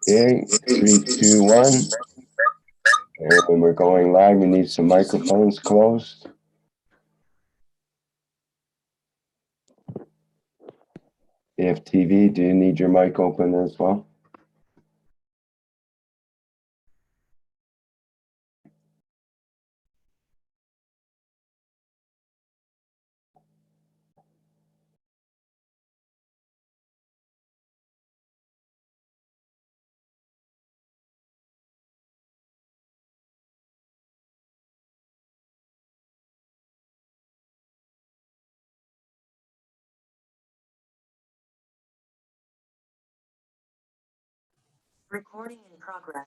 Okay, 3, 2, 1. And we're going live. We need some microphones closed. If TV, do you need your mic open as well? Recording in progress.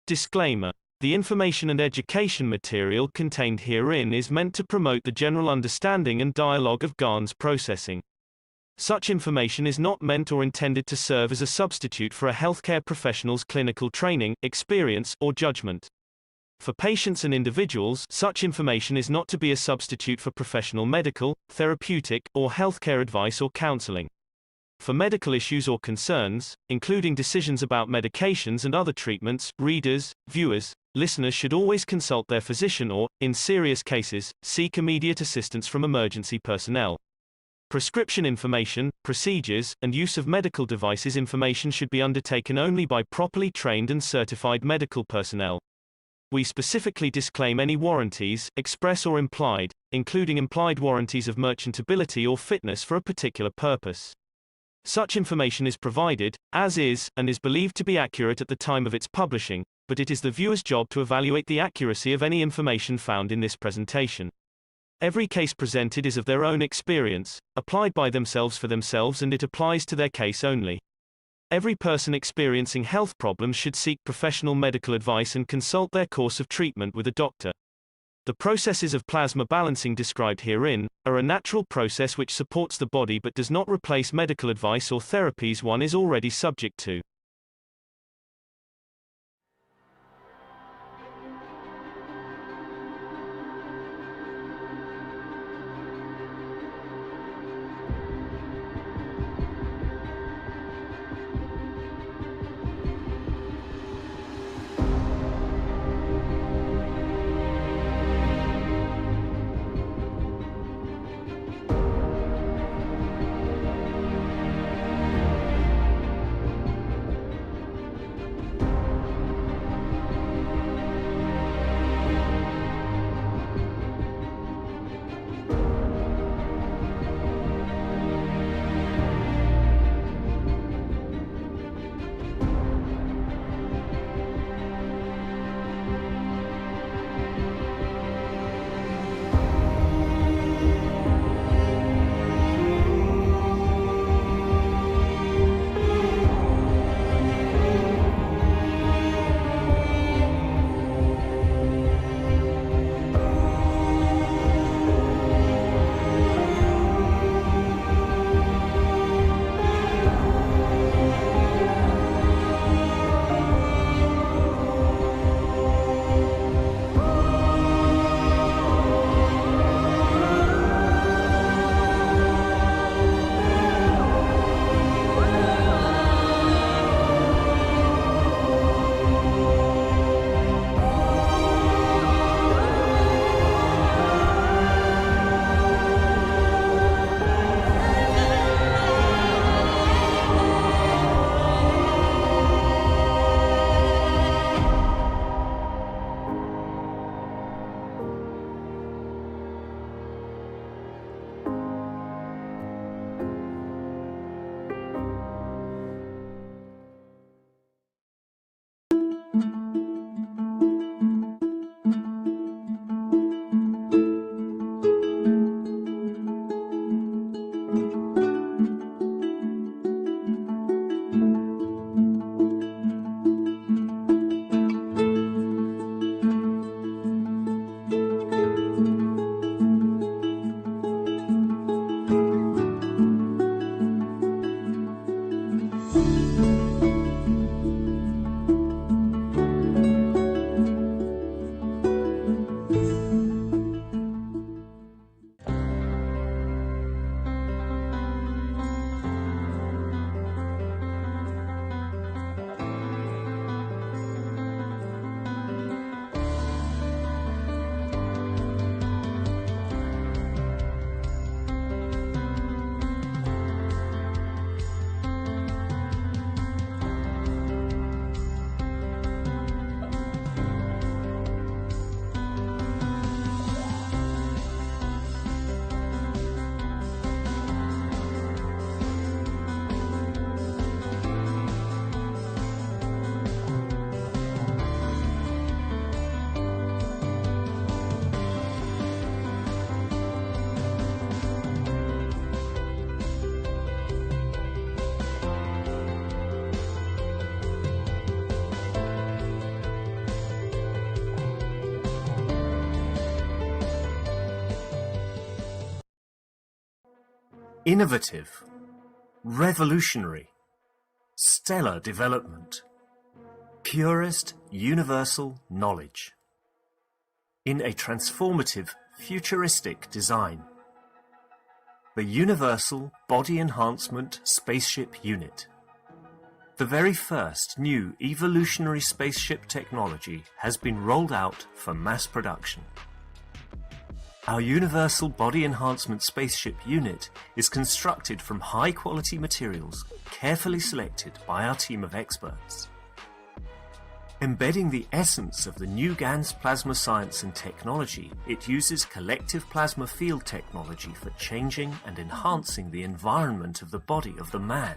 Disclaimer. The information and education material contained herein is meant to promote the general understanding and dialogue of GANs processing. Such information is not meant or intended to serve as a substitute for a healthcare professional's clinical training, experience, or judgment. For patients and individuals, such information is not to be a substitute for professional medical, therapeutic, or healthcare advice or counseling. For medical issues or concerns, including decisions about medications and other treatments, readers, viewers, listeners should always consult their physician or, in serious cases, seek immediate assistance from emergency personnel. Prescription information, procedures, and use of medical devices information should be undertaken only by properly trained and certified medical personnel. We specifically disclaim any warranties, express or implied, including implied warranties of merchantability or fitness for a particular purpose. Such information is provided, as is, and is believed to be accurate at the time of its publishing, but it is the viewer's job to evaluate the accuracy of any information found in this presentation. Every case presented is of their own experience, applied by themselves for themselves, and it applies to their case only. Every person experiencing health problems should seek professional medical advice and consult their course of treatment with a doctor. The processes of plasma balancing described herein are a natural process which supports the body but does not replace medical advice or therapies one is already subject to. innovative, revolutionary, stellar development, purest universal knowledge, in a transformative, futuristic design. The Universal Body Enhancement Spaceship Unit. The very first new evolutionary spaceship technology has been rolled out for mass production. Our Universal Body Enhancement Spaceship Unit is constructed from high-quality materials carefully selected by our team of experts. Embedding the essence of the new GANS plasma science and technology, it uses collective plasma field technology for changing and enhancing the environment of the body of the man.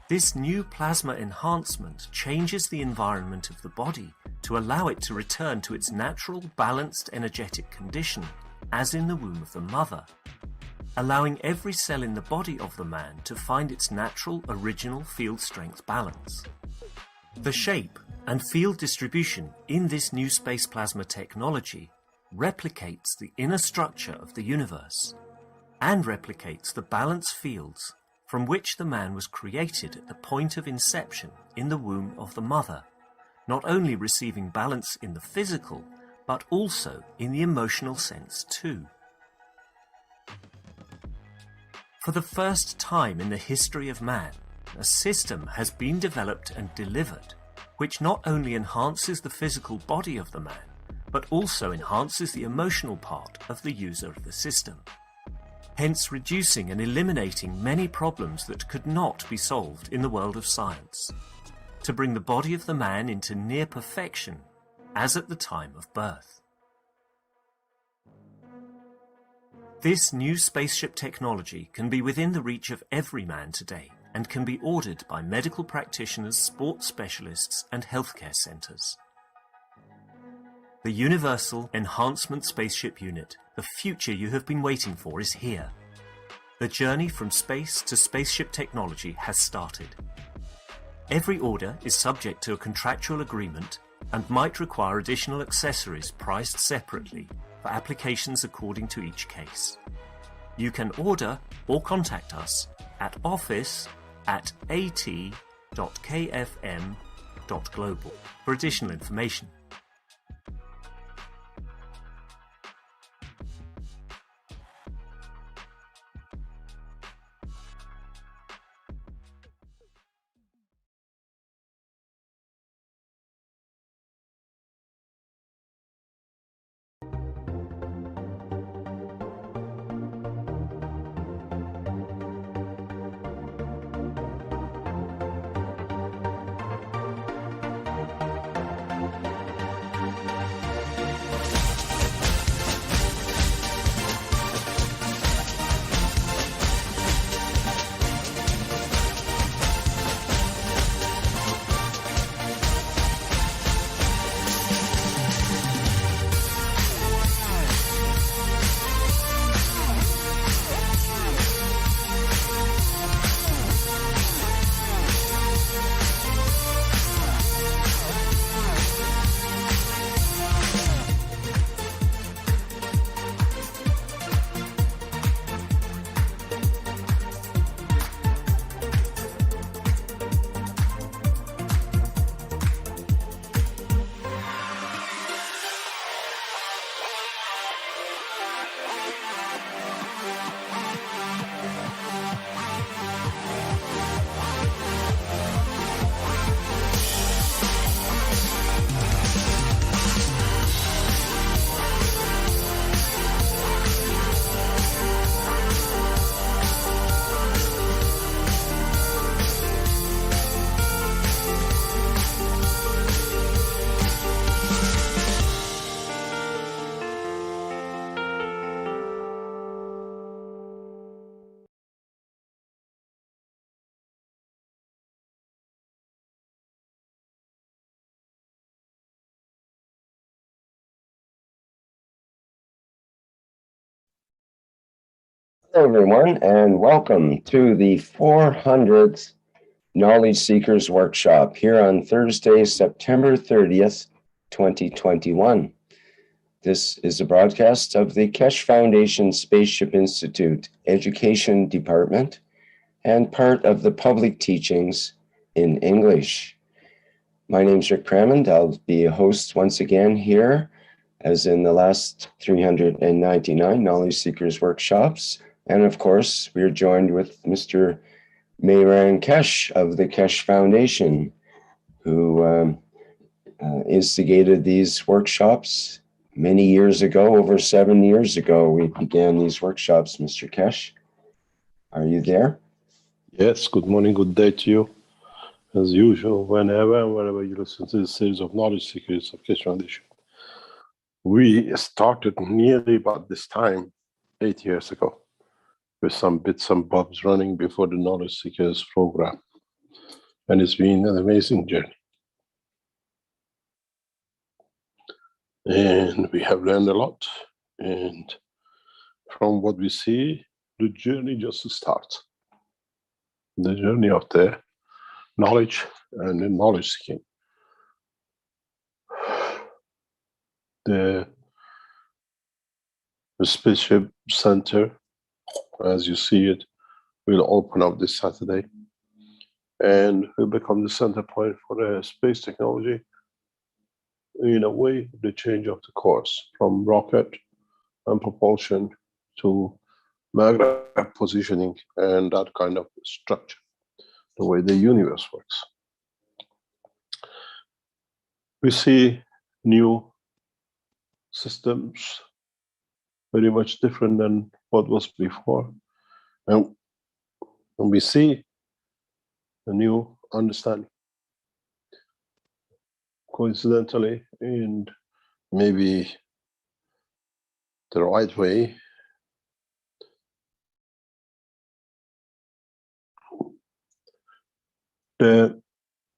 This new plasma enhancement changes the environment of the body to allow it to return to its natural, balanced energetic condition, as in the womb of the mother, allowing every cell in the body of the man to find its natural, original field strength balance. The shape and field distribution in this new space plasma technology replicates the inner structure of the universe and replicates the balance fields from which the man was created at the point of inception in the womb of the mother, not only receiving balance in the physical, but also in the emotional sense too. For the first time in the history of man, a system has been developed and delivered which not only enhances the physical body of the man, but also enhances the emotional part of the user of the system, hence reducing and eliminating many problems that could not be solved in the world of science, to bring the body of the man into near perfection, as at the time of birth. This new spaceship technology can be within the reach of every man today and can be ordered by medical practitioners, sports specialists and healthcare centres. The Universal Enhancement Spaceship Unit, the future you have been waiting for, is here. The journey from space to spaceship technology has started. Every order is subject to a contractual agreement and might require additional accessories priced separately for applications according to each case. You can order or contact us at office@at.kfm.global for additional information. Hello, everyone, and welcome to the 400th Knowledge Seekers Workshop here on Thursday, September 30th, 2021. This is a broadcast of the Keshe Foundation Spaceship Institute Education Department and part of the public teachings in English. My name's Rick Crammond. I'll be a host once again here, as in the last 399 Knowledge Seekers workshops. And of course, we're joined with Mr. Mehran Keshe of the Keshe Foundation, who instigated these workshops many years ago. Over 7 years ago, we began these workshops. Mr. Keshe, are you there? Yes, good morning, good day to you. As usual, whenever and wherever you listen to this series of Knowledge Seekers of Keshe Foundation. We started nearly about this time 8 years ago with some bits and bobs running before the Knowledge Seekers program. And it's been an amazing journey. And we have learned a lot. And from what we see, the journey just starts. The journey of the knowledge and the knowledge seeking. The Spaceship Center, as you see it, will open up this Saturday and will become the center point for the space technology. In a way, the change of the course from rocket and propulsion to magnetic positioning and that kind of structure, the way the universe works. We see new systems very much different than what was before. And we see a new understanding. Coincidentally, and maybe the right way, the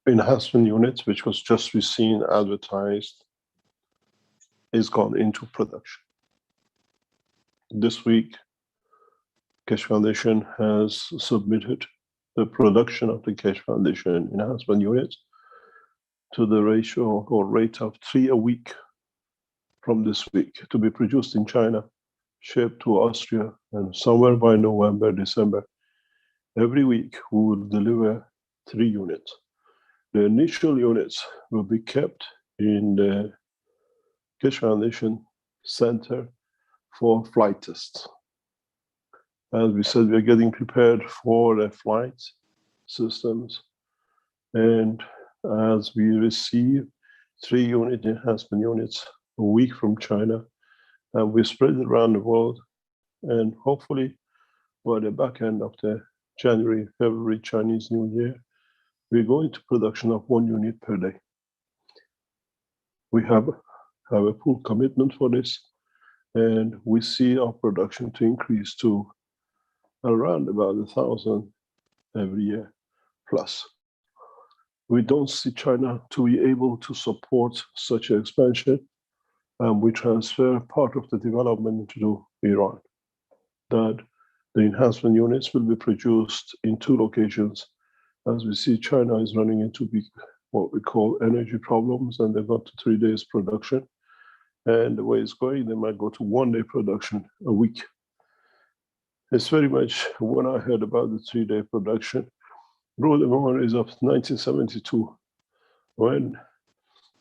enhancement unit, which was just seen advertised, is gone into production. This week, Keshe Foundation has submitted the production of the Keshe Foundation enhancement unit to the ratio or rate of 3 a week from this week, to be produced in China, shipped to Austria, and somewhere by November, December, every week we will deliver 3 units. The initial units will be kept in the Keshe Foundation Center for flight tests. As we said, we are getting prepared for the flight systems, and as we receive 3 unit enhancement units a week from China, and we spread it around the world, and hopefully by the back end of the January, February Chinese New Year, we go into production of 1 unit per day. We have a full commitment for this, and we see our production to increase to around about 1,000 every year plus. We don't see China to be able to support such an expansion, and we transfer part of the development into Iran. That the enhancement units will be produced in 2 locations. As we see, China is running into big, what we call energy problems, and they've got to 3 days production. And the way it's going, they might go to 1 day production a week. It's very much, when I heard about the 3-day production, raw memories of 1972, when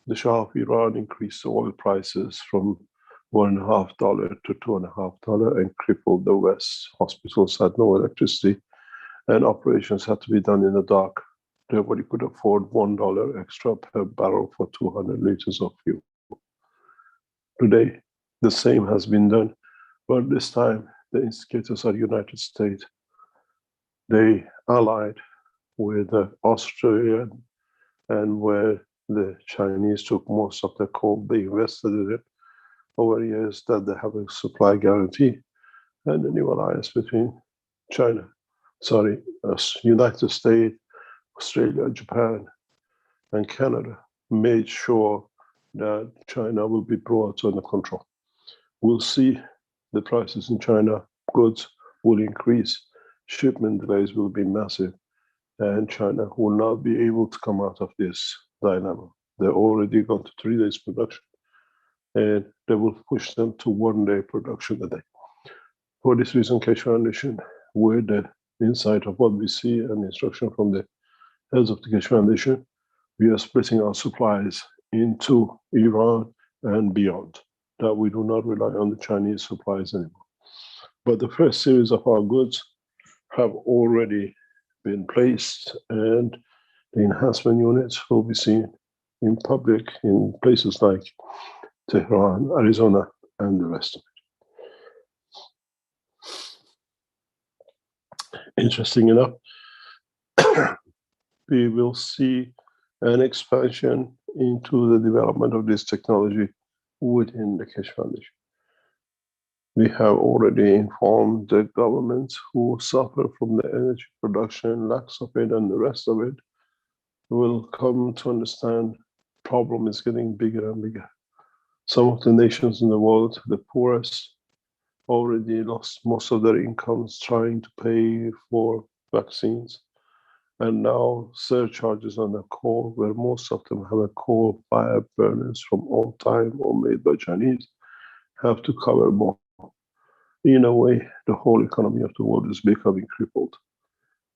the Shah of Iran increased oil prices from $1.50 to $2.50 and crippled the West. Hospitals had no electricity and operations had to be done in the dark. Nobody could afford $1 extra per barrel for 200 liters of fuel. Today, the same has been done, but this time the instigators are United States. They allied with Australia, and where the Chinese took most of the coal, they invested in it over years, that they have a supply guarantee, and the new alliance between United States, Australia, Japan, and Canada made sure that China will be brought under control. We'll see the prices in China, goods will increase, shipment delays will be massive, and China will not be able to come out of this dilemma. They're already gone to 3 days production, and they will push them to 1 day production a day. For this reason, Keshe Foundation, with the insight of what we see and instruction from the heads of the Keshe Foundation, we are splitting our supplies into Iran and beyond, that we do not rely on the Chinese supplies anymore. But the first series of our goods have already been placed, and the enhancement units will be seen in public in places like Tehran, Arizona, and the rest of it. Interesting enough, we will see an expansion into the development of this technology within the Keshe Foundation. We have already informed the governments who suffer from the energy production, lacks of it, and the rest of it will come to understand the problem is getting bigger and bigger. Some of the nations in the world, the poorest, already lost most of their incomes trying to pay for vaccines. And now surcharges on the coal, where most of them have a coal-fired burners from old time or made by Chinese, have to cover more. In a way, the whole economy of the world is becoming crippled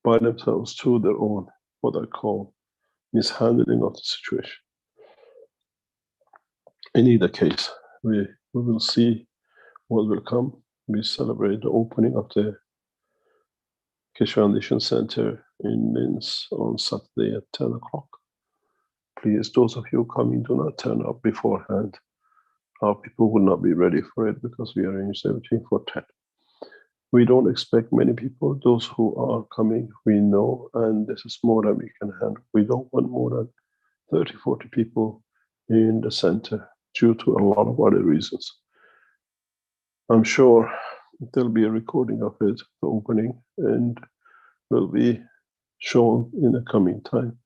by themselves through their own, what I call, mishandling of the situation. In either case, we will see what will come. We celebrate the opening of the Keshe Foundation Center in Linz on Saturday at 10 o'clock. Please, those of you coming, do not turn up beforehand. Our people will not be ready for it because we arranged everything for 10. We don't expect many people. Those who are coming, we know, and this is more than we can handle. We don't want more than 30, 40 people in the center due to a lot of other reasons. I'm sure there'll be a recording of it, the opening, and will be shown in the coming time.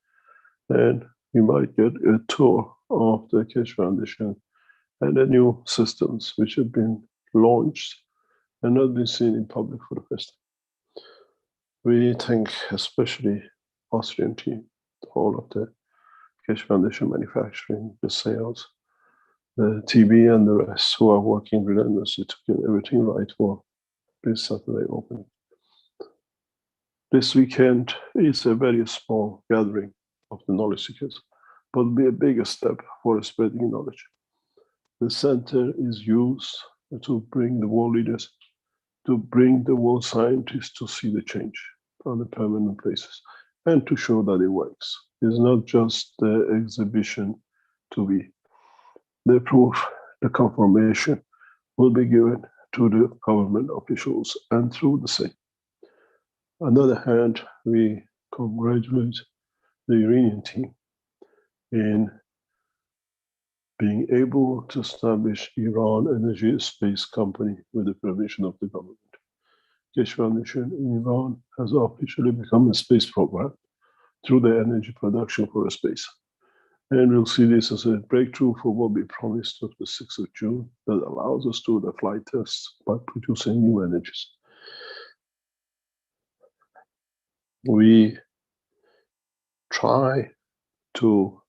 And you might get a tour of the Keshe Foundation and the new systems which have been launched and not been seen in public for the first time. We thank especially Austrian team, all of the Keshe Foundation manufacturing, the sales, the TV and the rest who are working relentlessly to get everything right for this Saturday opening. This weekend is a very small gathering of the knowledge seekers, but will be a bigger step for spreading knowledge. The center is used to bring the world leaders, to bring the world scientists to see the change on the permanent places and to show that it works. It's not just the exhibition to be. The proof, the confirmation will be given to the government officials and through the same. On the other hand, we congratulate the Iranian team in being able to establish Iran Energy Space Company with the permission of the government. Keshe Foundation in Iran has officially become a space program through the energy production for a space. And we'll see this as a breakthrough for what we promised of the 6th of June that allows us to do the flight tests by producing new energies. We try to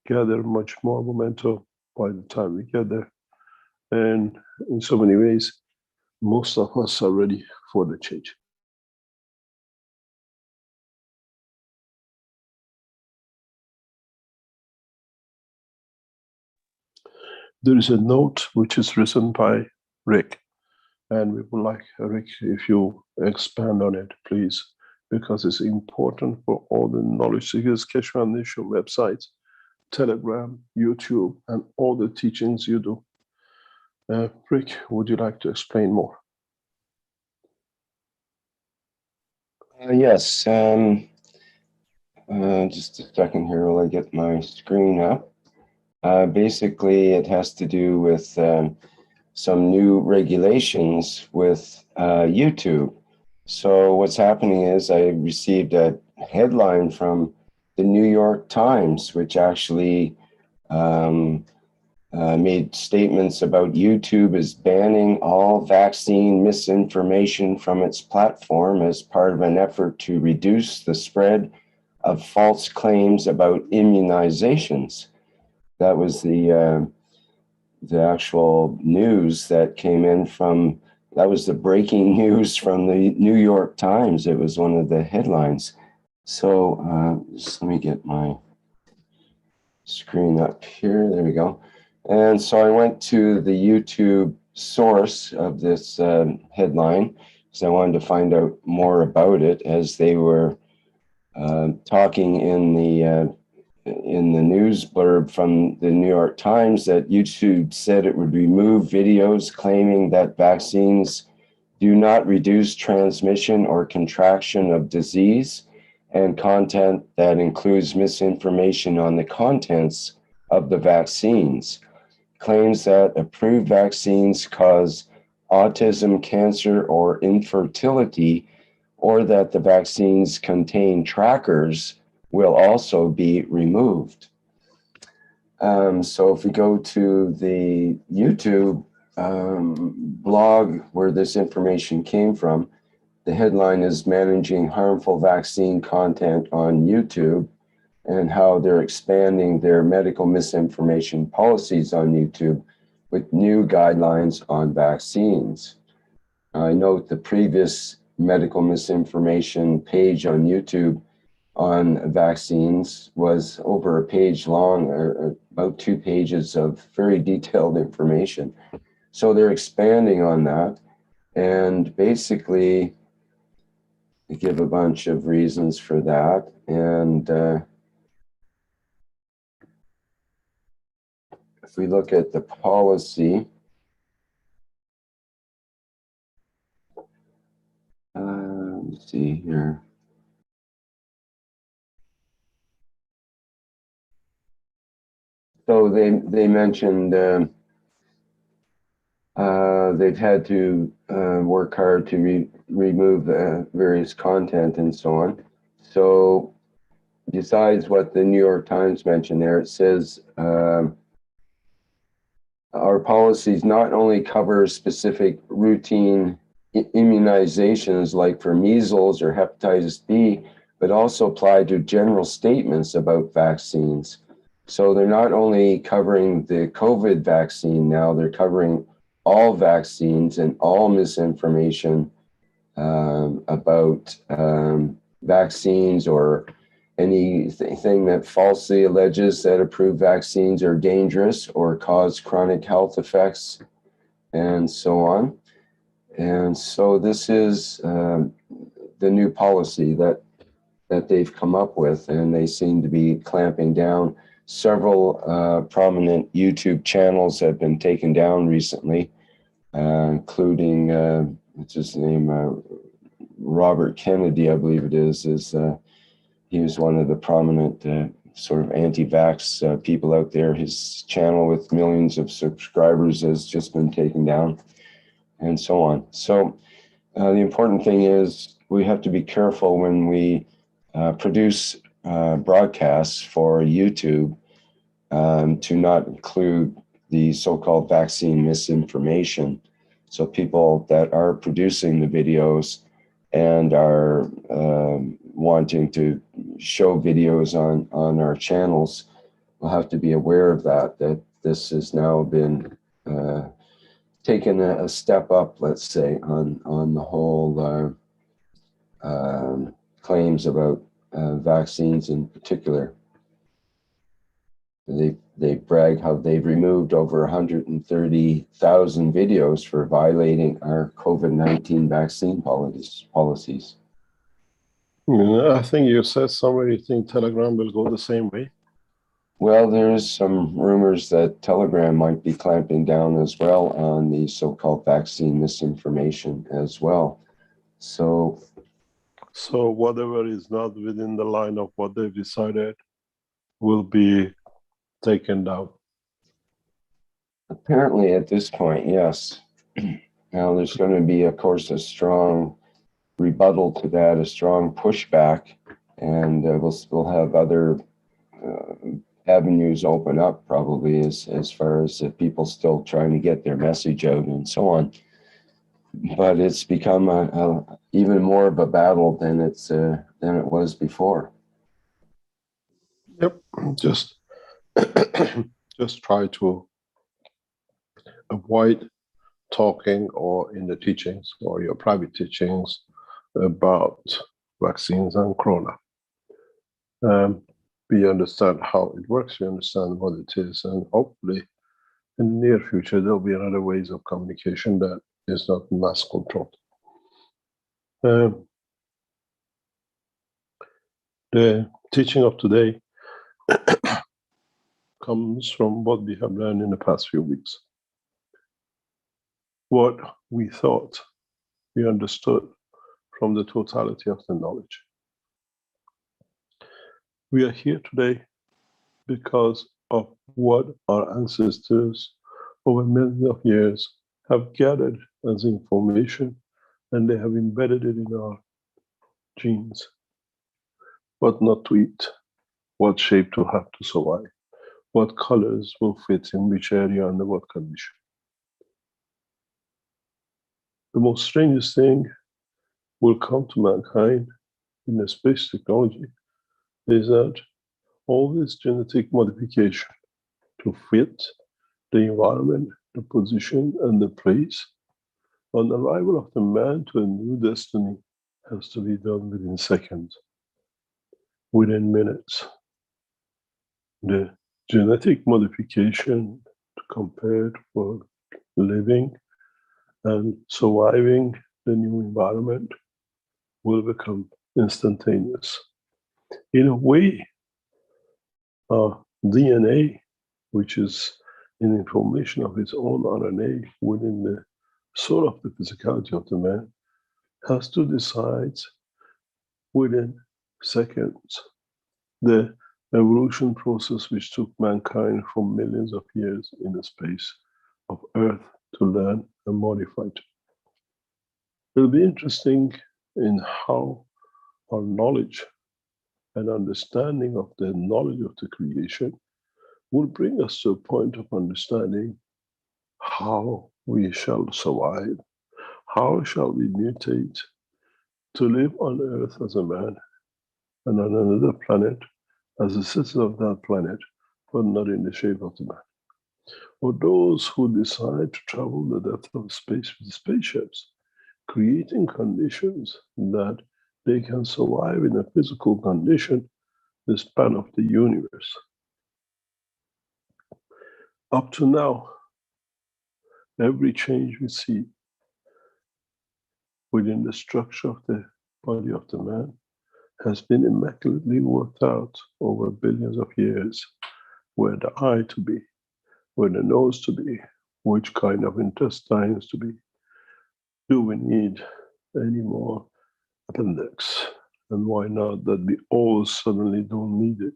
gather much more momentum by the time we get there. And in so many ways, most of us are ready for the change. There is a note which is written by Rick, and we would like, Rick, if you expand on it, please, because it's important for all the knowledge seekers, Keshe Foundation websites, Telegram, YouTube, and all the teachings you do. Rick, would you like to explain more? Yes. Just a second here while I get my screen up. Basically, it has to do with some new regulations with YouTube. So what's happening is I received a headline from the New York Times, which actually made statements about YouTube is banning all vaccine misinformation from its platform as part of an effort to reduce the spread of false claims about immunizations. That was the the actual news that came in from, that was the breaking news from the New York Times. It was one of the headlines. So just let me get my screen up here. There we go. And so I went to the YouTube source of this headline because I wanted to find out more about it, as they were talking in the news blurb from the New York Times that YouTube said it would remove videos claiming that vaccines do not reduce transmission or contraction of disease, and content that includes misinformation on the contents of the vaccines. Claims that approved vaccines cause autism, cancer, or infertility, or that the vaccines contain trackers, will also be removed. So if we go to the YouTube blog where this information came from, the headline is Managing Harmful Vaccine Content on YouTube, and how they're expanding their medical misinformation policies on YouTube with new guidelines on vaccines. I note the previous medical misinformation page on YouTube on vaccines was over a page long, or about 2 pages of very detailed information. So they're expanding on that, and basically they give a bunch of reasons for that. And if we look at the policy, let's see here. So they mentioned they've had to work hard to remove various content and so on. So besides what the New York Times mentioned there, it says our policies not only cover specific routine immunizations like for measles or hepatitis B, but also apply to general statements about vaccines. So they're not only covering the COVID vaccine now, they're covering all vaccines and all misinformation about vaccines, or anything that falsely alleges that approved vaccines are dangerous or cause chronic health effects, and so on. And so this is the new policy that they've come up with, and they seem to be clamping down. Several prominent YouTube channels have been taken down recently, including, what's his name, Robert Kennedy, I believe it is he was one of the prominent sort of anti-vax people out there. His channel with millions of subscribers has just been taken down, and so on. So the important thing is we have to be careful when we produce broadcasts for YouTube to not include the so-called vaccine misinformation. So people that are producing the videos and are wanting to show videos on our channels will have to be aware of that this has now been taken a step up, let's say, on the whole claims about vaccines in particular. They brag how they've removed over 130,000 videos for violating our COVID-19 vaccine policies. Yeah, I think you said somewhere you think Telegram will go the same way. Well, there's some rumors that Telegram might be clamping down as well on the so-called vaccine misinformation as well. So whatever is not within the line of what they've decided will be taken down. Apparently at this point, yes. Now there's going to be, of course, a strong rebuttal to that, a strong pushback, and we'll have other avenues open up probably as far as people still trying to get their message out and so on. But it's become even more of a battle than it was before. Yep, just try to avoid talking or in the teachings or your private teachings about vaccines and corona. We understand how it works, we understand what it is, and hopefully in the near future there'll be other ways of communication that is not mass controlled. The teaching of today comes from what we have learned in the past few weeks. What we thought we understood from the totality of the knowledge. We are here today because of what our ancestors over millions of years have gathered as information, and they have embedded it in our genes. What not to eat, what shape to have to survive, what colors will fit in which area under what condition. The most strangest thing will come to mankind in the space technology is that all this genetic modification to fit the environment, the position, and the place on the arrival of the man to a new destiny has to be done within seconds, within minutes. The genetic modification compared for living and surviving the new environment will become instantaneous. In a way, our DNA, which is an information of its own RNA within the soul of the physicality of the man, has to decide within seconds the evolution process which took mankind for millions of years in the space of Earth to learn and modify it. It'll be interesting in how our knowledge and understanding of the knowledge of the creation will bring us to a point of understanding how we shall survive, how shall we mutate to live on Earth as a man and on another planet as a citizen of that planet, but not in the shape of the man. Or those who decide to travel the depth of space with spaceships, creating conditions that they can survive in a physical condition the span of the universe. Up to now, every change we see within the structure of the body of the man has been immaculately worked out over billions of years, where the eye to be, where the nose to be, which kind of intestines to be. Do we need any more appendix? And why not that we all suddenly don't need it?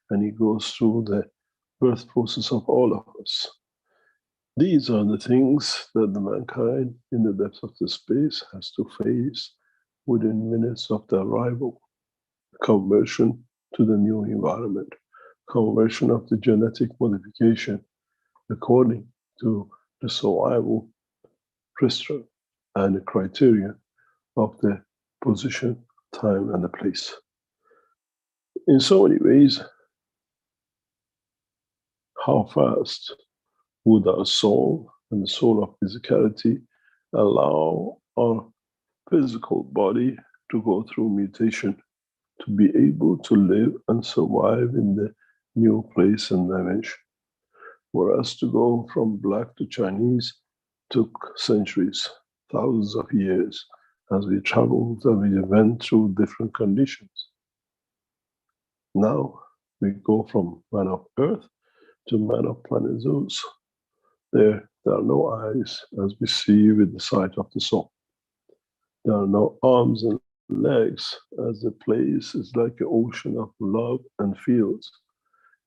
And it goes through the birth process of all of us. These are the things that the mankind in the depths of the space has to face within minutes of the arrival. Conversion to the new environment, conversion of the genetic modification according to the survival crystal and the criterion of the position, time, and the place. In so many ways, how fast would our soul and the soul of physicality allow our physical body to go through mutation, to be able to live and survive in the new place and dimension? For us to go from black to Chinese took centuries, thousands of years, as we traveled and we went through different conditions. Now we go from man of Earth to man of planet Zeus. There are no eyes as we see with the sight of the soul. There are no arms and legs as the place is like an ocean of love and fields.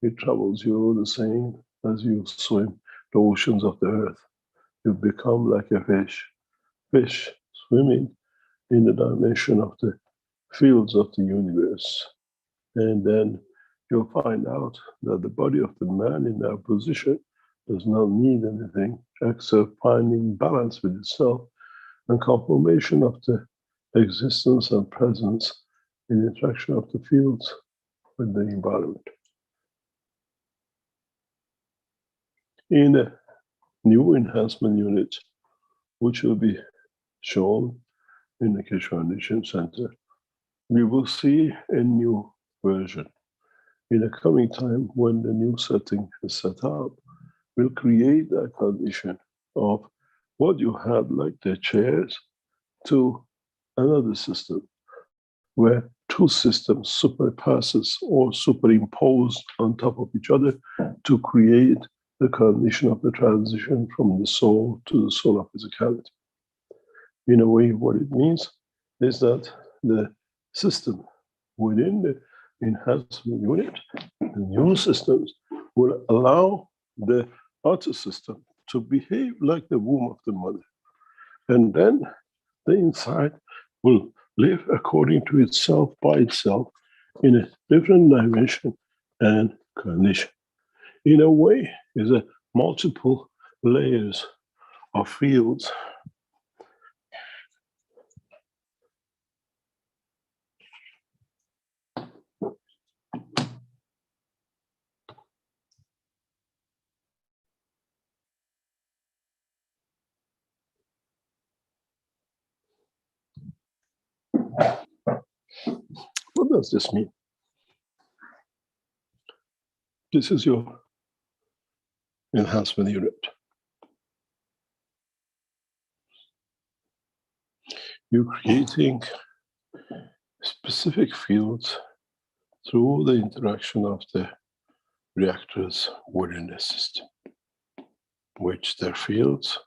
It travels you the same as you swim the oceans of the earth. You become like a fish swimming in the dimension of the fields of the universe. And then you'll find out that the body of the man in that position does not need anything except finding balance with itself and confirmation of the existence and presence in interaction of the fields with the environment. In new enhancement unit, which will be shown in the Keshe Foundation Center. We will see a new version. In the coming time, when the new setting is set up, we'll create a condition of what you had, like the chairs, to another system where two systems superpasses or superimpose on top of each other to create the condition of the transition from the soul to the solar physicality. In a way, what it means is that the system within the enhancement unit, the new systems, will allow the outer system to behave like the womb of the mother. And then the inside will live according to itself, by itself, in a different dimension and condition. In a way, is a multiple layers of fields. What does this mean? This is your enhancement unit. You're creating specific fields through the interaction of the reactors within the system, which their fields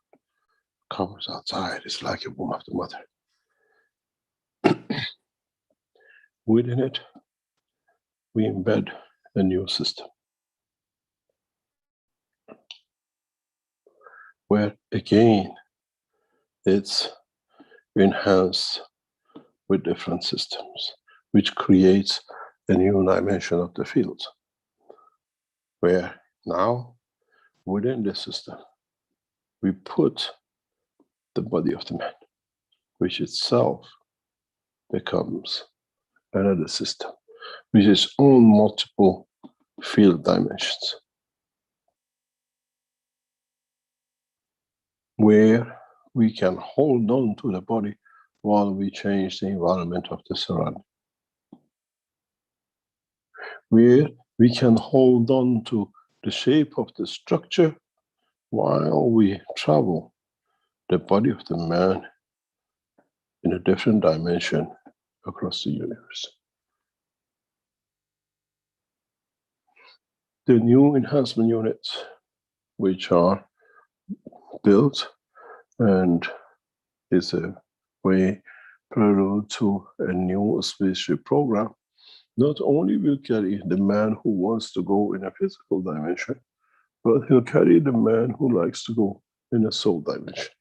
covers outside. It's like a womb of the mother. Within it, we embed a new system, where again, it's enhanced with different systems, which creates a new dimension of the fields, where now, within the system, we put the body of the man, which itself becomes another system, with its own multiple field dimensions, where we can hold on to the body while we change the environment of the surrounding, where we can hold on to the shape of the structure while we travel the body of the man in a different dimension across the universe. The new enhancement units, which are built and is a way prelude to a new spaceship program, not only will carry the man who wants to go in a physical dimension, but he'll carry the man who likes to go in a soul dimension.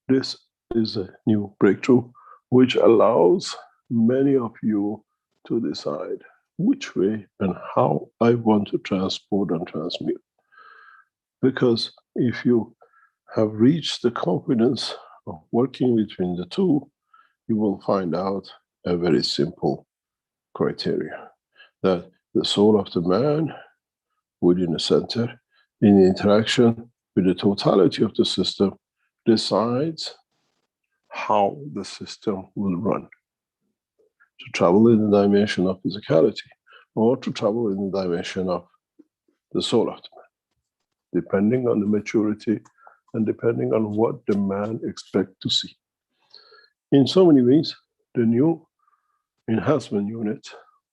This is a new breakthrough, which allows many of you to decide which way and how I want to transport and transmute. Because if you have reached the confidence of working between the two, you will find out a very simple criteria, that the soul of the man within the center, in interaction with the totality of the system, decides how the system will run. To travel in the dimension of physicality, or to travel in the dimension of the soul of the man, depending on the maturity and depending on what the man expects to see. In so many ways, the new enhancement unit,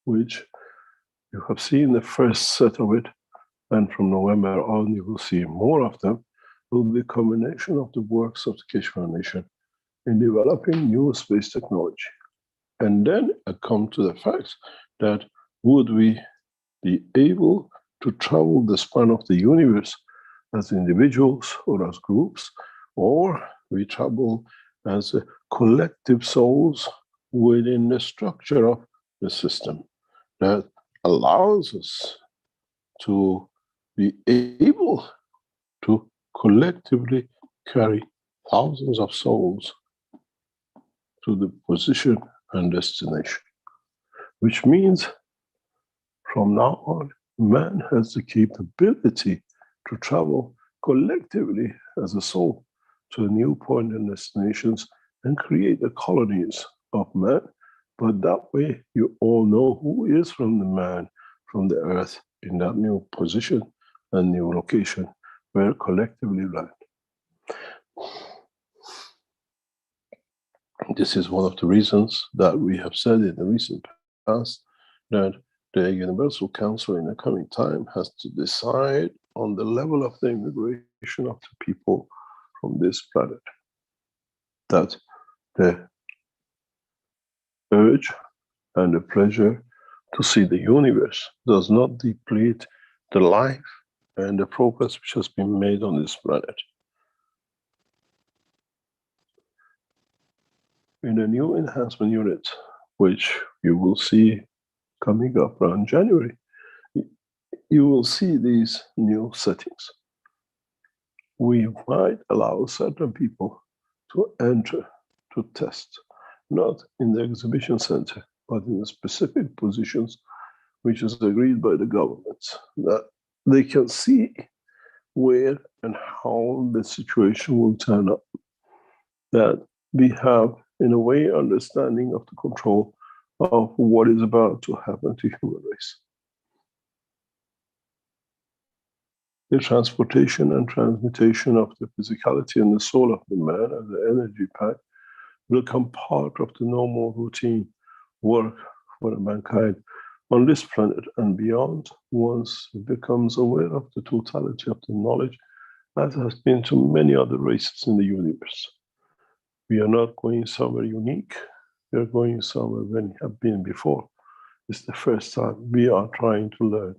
which you have seen the first set of it, and from November on you will see more of them, will be a combination of the works of the Keshe Foundation in developing new space technology. And then I come to the fact that would we be able to travel the span of the universe as individuals or as groups, or we travel as collective souls within the structure of the system that allows us to be able to collectively carry thousands of souls to the position and destination. Which means from now on, man has the capability to travel collectively as a soul to a new point and destinations and create the colonies of man. But that way, you all know who is from the man, from the earth, in that new position and new location where collectively land. This is one of the reasons that we have said in the recent past that the Universal Council in the coming time has to decide on the level of the immigration of the people from this planet. That the urge and the pleasure to see the universe does not deplete the life and the progress which has been made on this planet. In the new enhancement unit, which you will see coming up around January, you will see these new settings. We might allow certain people to enter, to test, not in the exhibition center, but in the specific positions which is agreed by the governments, that they can see where and how the situation will turn up, that we have, in a way, understanding of the control of what is about to happen to human race. The transportation and transmutation of the physicality and the soul of the man and the energy pack will become part of the normal routine work for the mankind on this planet and beyond, once it becomes aware of the totality of the knowledge, as has been to many other races in the universe. We are not going somewhere unique, we are going somewhere when we have been before. It's the first time we are trying to learn.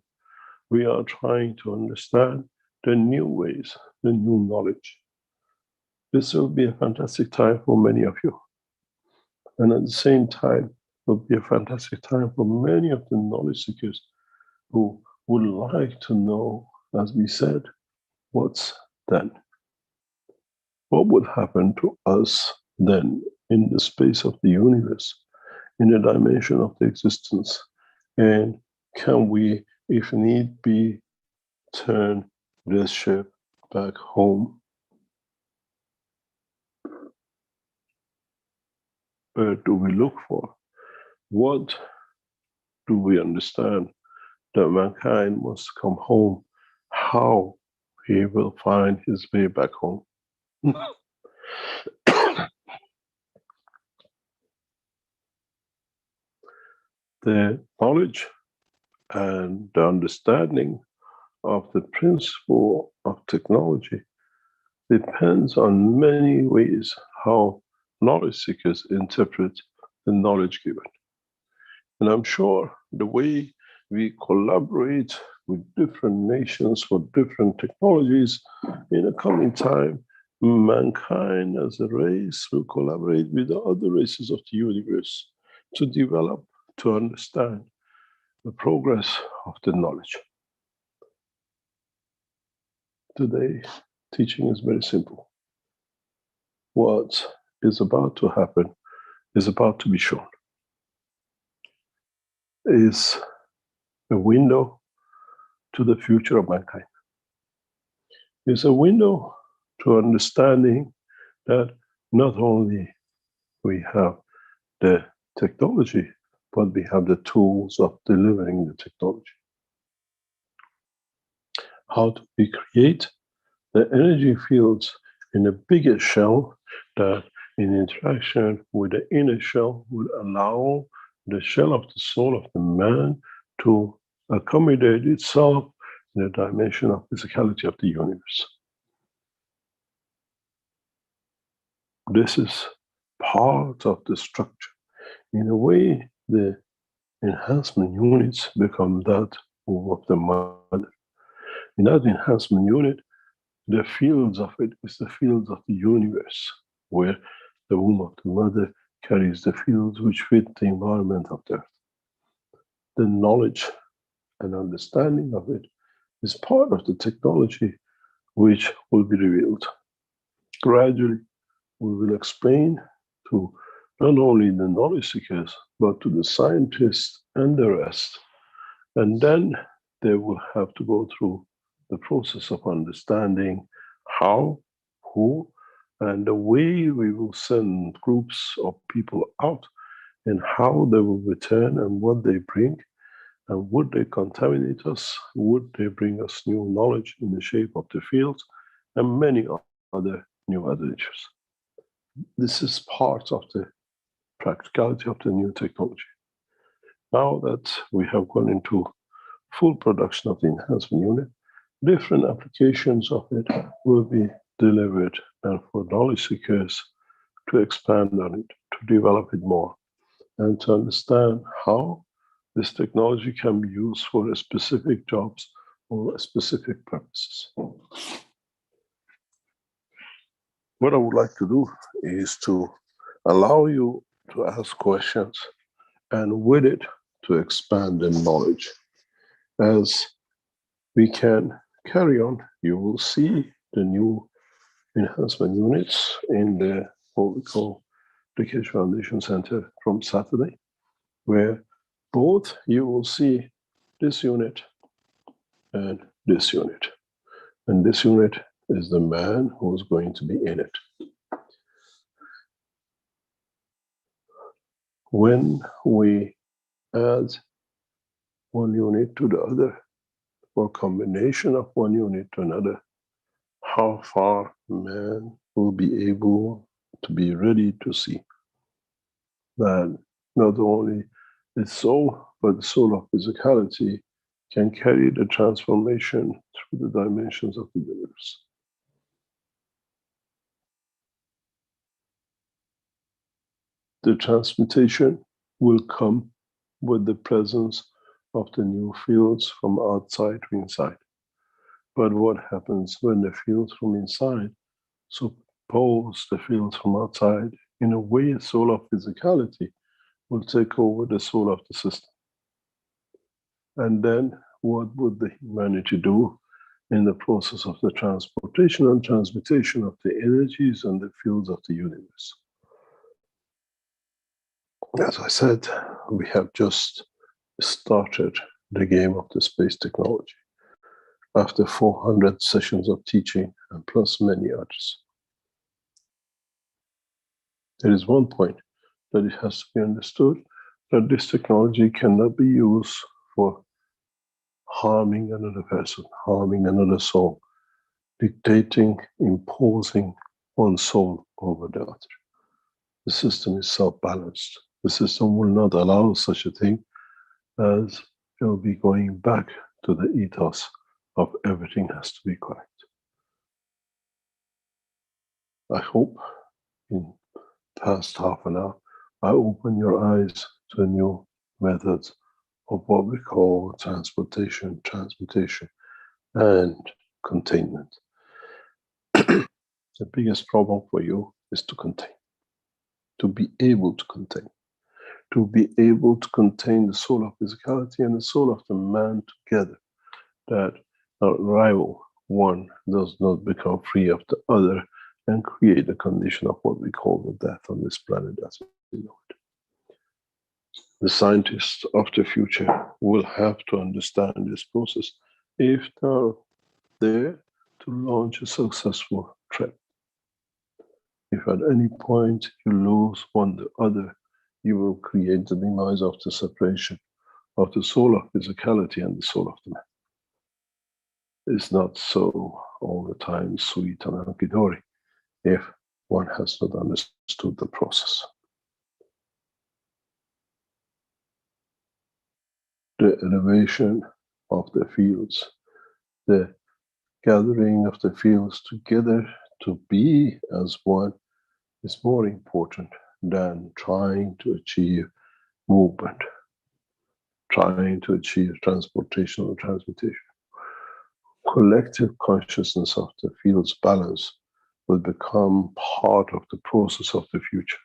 We are trying to understand the new ways, the new knowledge. This will be a fantastic time for many of you. And at the same time, it will be a fantastic time for many of the knowledge seekers who would like to know, as we said, what's then? What would happen to us then in the space of the universe, in the dimension of the existence? And can we, if need be, turn this ship back home? Where do we look for? What do we understand that mankind must come home? How he will find his way back home? The knowledge and the understanding of the principle of technology depends on many ways how knowledge seekers interpret the knowledge given. And I'm sure the way we collaborate with different nations for different technologies in the coming time, mankind as a race will collaborate with the other races of the universe to develop, to understand the progress of the knowledge. Today, teaching is very simple. What is about to happen is about to be shown. Is a window to the future of mankind. It's a window to understanding that not only we have the technology, but we have the tools of delivering the technology. How do we create the energy fields in a bigger shell that in interaction with the inner shell would allow the shell of the soul of the man to accommodate itself in the dimension of physicality of the universe. This is part of the structure. In a way, the enhancement units become that of the mother. In that enhancement unit, the fields of it is the fields of the universe, where the womb of the mother carries the fields which fit the environment of the earth. The knowledge and understanding of it is part of the technology which will be revealed. Gradually, we will explain to not only the knowledge seekers, but to the scientists and the rest. And then they will have to go through the process of understanding how, who, and the way we will send groups of people out and how they will return and what they bring. And would they contaminate us? Would they bring us new knowledge in the shape of the field and many other new adventures? This is part of the practicality of the new technology. Now that we have gone into full production of the enhancement unit, different applications of it will be delivered and for knowledge seekers to expand on it, to develop it more, and to understand how this technology can be used for a specific jobs or specific purposes. What I would like to do is to allow you to ask questions and with it to expand the knowledge. As we can carry on, you will see the new enhancement units in the what we call the Keshe Foundation Center from Saturday, where both you will see this unit and this unit. And this unit is the man who is going to be in it. When we add one unit to the other, or combination of one unit to another, how far man will be able to be ready to see that not only its soul, but the soul of physicality can carry the transformation through the dimensions of the universe. The transmutation will come with the presence of the new fields from outside to inside. But what happens when the fields from inside suppose the fields from outside? In a way, the soul of physicality will take over the soul of the system. And then what would the humanity do in the process of the transportation and transmutation of the energies and the fields of the universe? As I said, we have just started the game of the space technology after 400 sessions of teaching and plus many others. There is one point that it has to be understood, that this technology cannot be used for harming another person, harming another soul, dictating, imposing one soul over the other. The system is self-balanced. The system will not allow such a thing, as it will be going back to the ethos of everything has to be correct. I hope in past half an hour, I open your eyes to new methods of what we call transportation, transmutation, and containment. The biggest problem for you is to contain, to be able to contain, to be able to contain the soul of physicality and the soul of the man together, that a rival one does not become free of the other and create a condition of what we call the death on this planet as we know it. The scientists of the future will have to understand this process if they're there to launch a successful trip. If at any point you lose one the other, you will create the demise of the separation of the soul of physicality and the soul of the man. It's not so all the time sweet and hunky-dory if one has not understood the process. The elevation of the fields, the gathering of the fields together to be as one is more important than trying to achieve movement, trying to achieve transportation or transmutation. Collective consciousness of the field's balance will become part of the process of the future.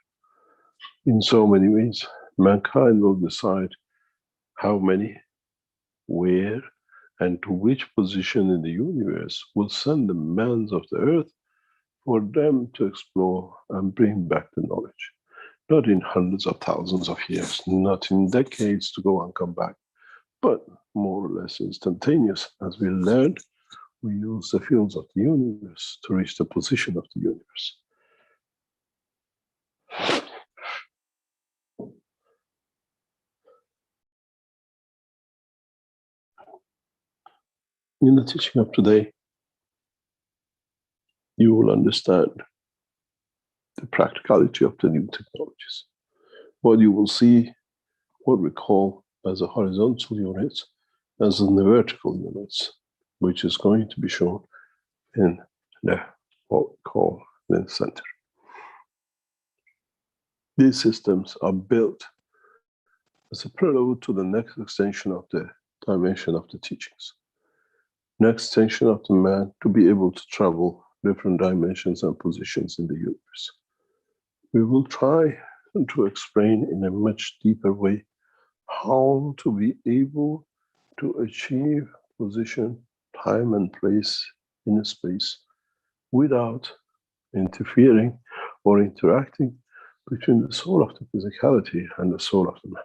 In so many ways, mankind will decide how many, where, and to which position in the universe will send the men of the earth for them to explore and bring back the knowledge. Not in hundreds of thousands of years, not in decades to go and come back, but more or less instantaneous, as we learned we use the fields of the universe to reach the position of the universe. In the teaching of today, you will understand the practicality of the new technologies. What you will see, what we call as a horizontal units, as in the vertical units, which is going to be shown in the what we call the center. These systems are built as a prelude to the next extension of the dimension of the teachings. Next extension of the man to be able to travel different dimensions and positions in the universe. We will try to explain in a much deeper way how to be able to achieve position, time and place in a space without interfering or interacting between the soul of the physicality and the soul of the man.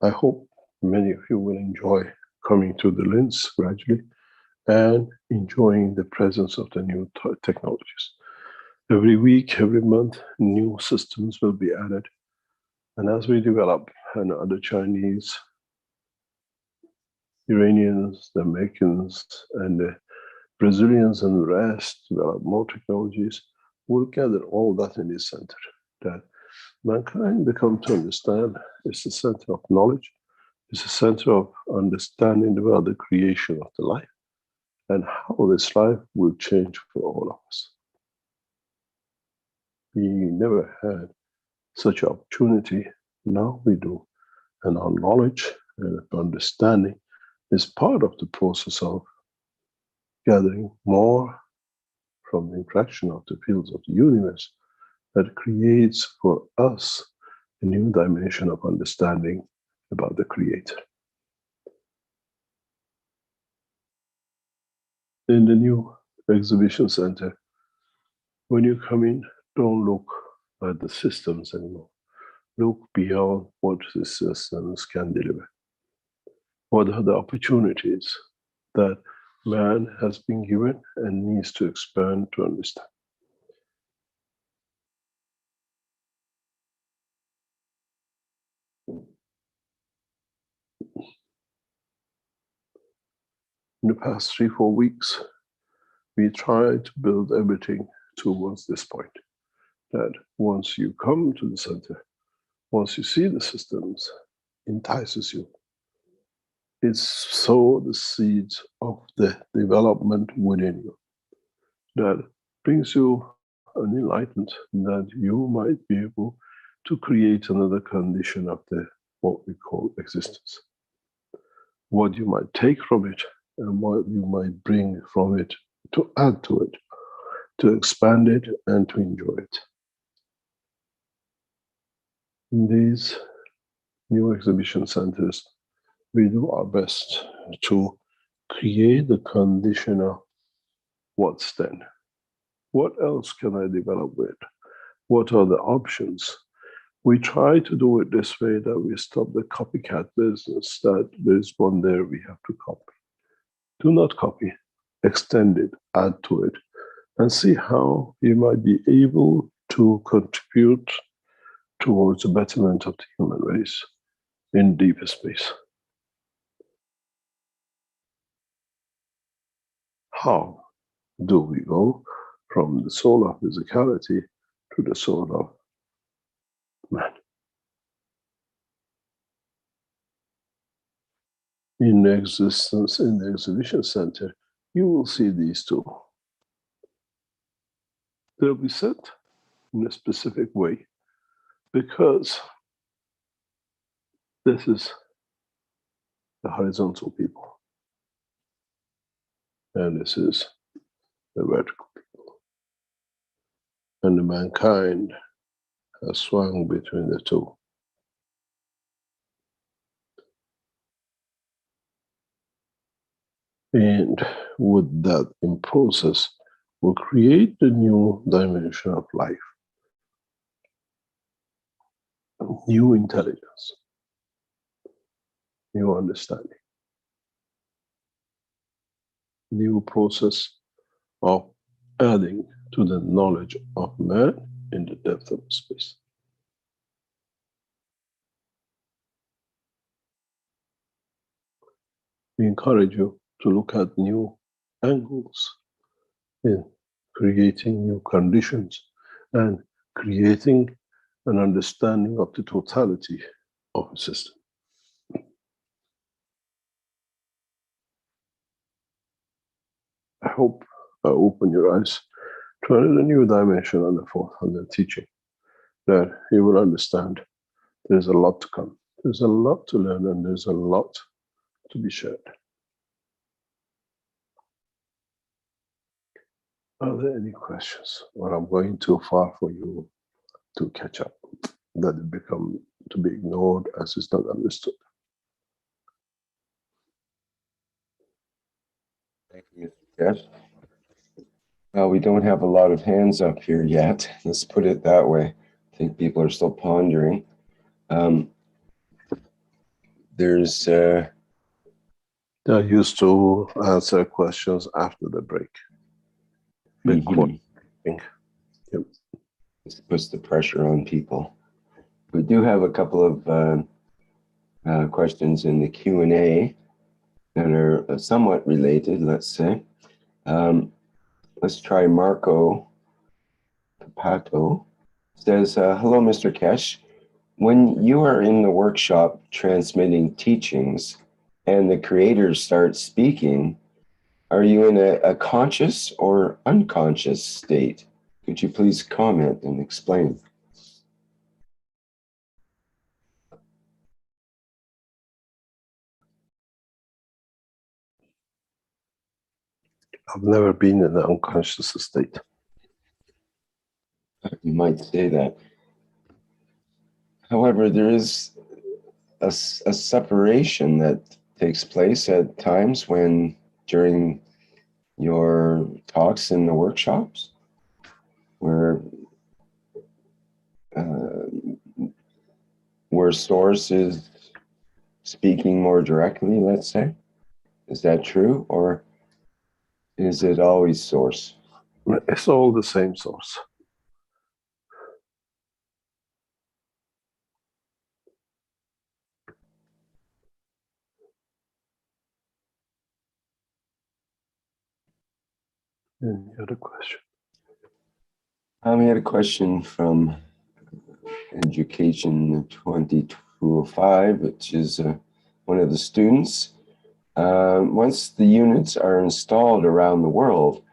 I hope many of you will enjoy coming to the lens gradually and enjoying the presence of the new technologies. Every week, every month, new systems will be added. And as we develop, and other Chinese, Iranians, the Americans, and the Brazilians and the rest develop more technologies, we'll gather all that in this center. That mankind become to understand it's the center of knowledge, it's the center of understanding about the creation of the life and how this life will change for all of us. We never had such opportunity, now we do. And our knowledge and understanding is part of the process of gathering more from the interaction of the fields of the universe that creates for us a new dimension of understanding about the Creator. In the new exhibition center, when you come in, don't look at the systems anymore. Look beyond what the systems can deliver. What are the opportunities that man has been given and needs to expand to understand? In the past 3-4 weeks, we tried to build everything towards this point. That once you come to the center, once you see the systems, entices you. It's sow the seeds of the development within you. That brings you an enlightenment that you might be able to create another condition of the what we call existence. What you might take from it and what you might bring from it to add to it, to expand it and to enjoy it. In these new exhibition centers, we do our best to create the condition of what's then. What else can I develop with? What are the options? We try to do it this way that we stop the copycat business, that there's one there we have to copy. Do not copy, extend it, add to it, and see how you might be able to contribute towards the betterment of the human race in deeper space. How do we go from the soul of physicality to the soul of man? In existence, in the exhibition center, you will see these two. They'll be set in a specific way because this is the horizontal people and this is the vertical people. And the mankind has swung between the two. And with that in process will create a new dimension of life, new intelligence, new understanding. new process of adding to the knowledge of man in the depth of space. We encourage you to look at new angles in creating new conditions and creating an understanding of the totality of the system. I hope I open your eyes to another new dimension on the fourth and the teaching, that you will understand there's a lot to come. There's a lot to learn, and there's a lot to be shared. Are there any questions? Or I'm going too far for you to catch up, that it become to be ignored as it's not understood? Thank you, Mr. Keshe. Well, we don't have a lot of hands up here yet. Let's put it that way. I think people are still pondering. They're used to answer questions after the break. Yep. This puts the pressure on people. We do have a couple of questions in the Q&A that are somewhat related, let's say. Let's try Marco Papato. Says, hello, Mr. Keshe. When you are in the workshop transmitting teachings and the creators start speaking, are you in a conscious or unconscious state? Could you please comment and explain? I've never been in an unconscious state. You might say that. However, there is a separation that takes place at times when, during your talks in the workshops, where source is speaking more directly, let's say. Is that true, or is it always source? It's all the same source. Any other question? We had a question from Education 2205, which is one of the students. Once the units are installed around the world,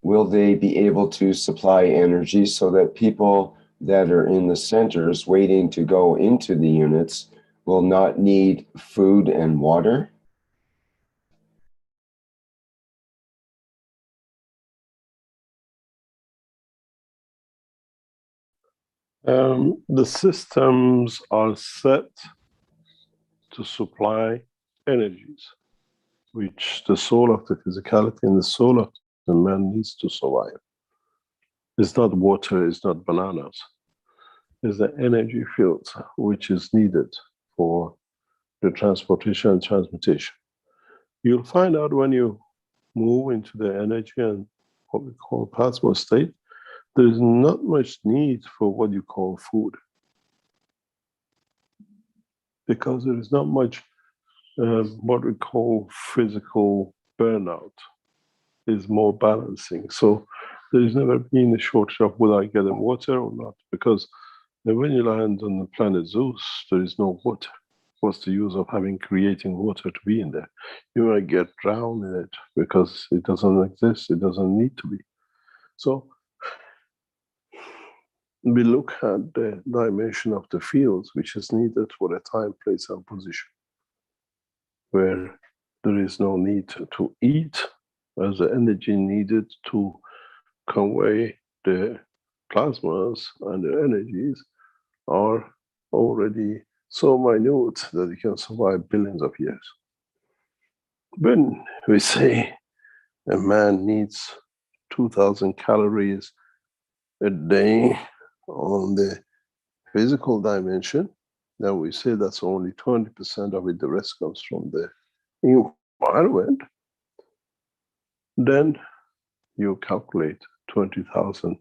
will they be able to supply energy so that people that are in the centers waiting to go into the units will not need food and water? The systems are set to supply energies, which the soul of the physicality and the soul of the man needs to survive. It's not water, it's not bananas. It's the energy field which is needed for the transportation and transmutation. You'll find out when you move into the energy and what we call plasma state, there's not much need for what you call food, because there is not much what we call physical burnout. Is more balancing. So there's never been a shortage of will I get water or not, because when you land on the planet Zeus, there is no water. What's the use of creating water to be in there? You might get drowned in it because it doesn't exist, it doesn't need to be. So we look at the dimension of the fields which is needed for the time, place, and position, where there is no need to eat, as the energy needed to convey the plasmas and the energies are already so minute that it can survive billions of years. When we say a man needs 2,000 calories a day on the physical dimension, then we say that's only 20% of it. The rest comes from the environment. Then you calculate 20,000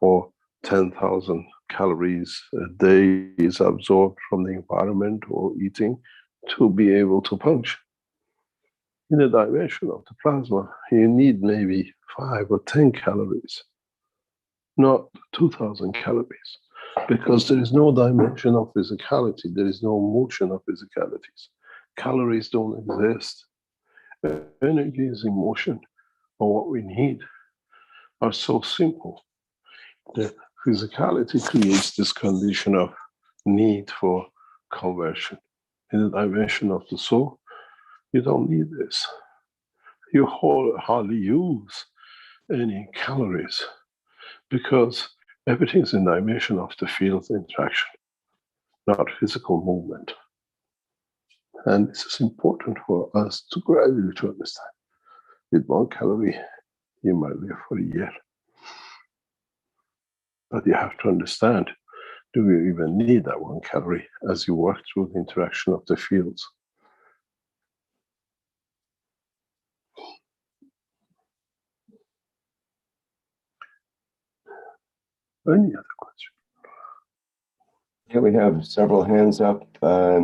or 10,000 calories a day is absorbed from the environment or eating to be able to function. In the dimension of the plasma, you need maybe 5 or 10 calories, not 2,000 calories, because there is no dimension of physicality, there is no motion of physicalities. Calories don't exist. Energy is in motion, but what we need are so simple. The physicality creates this condition of need for conversion. In the dimension of the soul, you don't need this. You hardly use any calories because everything's in dimension of the field interaction, not physical movement. And this is important for us to gradually to understand. With 1 calorie, you might live for a year. But you have to understand, do you even need that 1 calorie as you work through the interaction of the fields? Any other question? Yeah, we have several hands up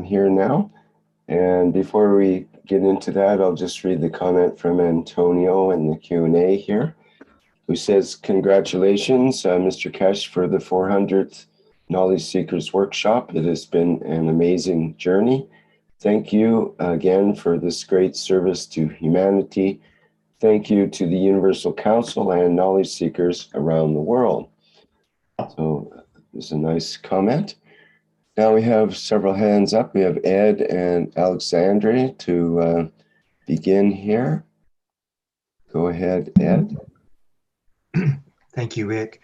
here now. And before we get into that, I'll just read the comment from Antonio in the Q&A here, who says, congratulations, Mr. Keshe, for the 400th Knowledge Seekers Workshop. It has been an amazing journey. Thank you again for this great service to humanity. Thank you to the Universal Council and knowledge seekers around the world. So it's a nice comment. Now we have several hands up. We have Ed and Alexandre to begin here. Go ahead, Ed. Thank you, Rick.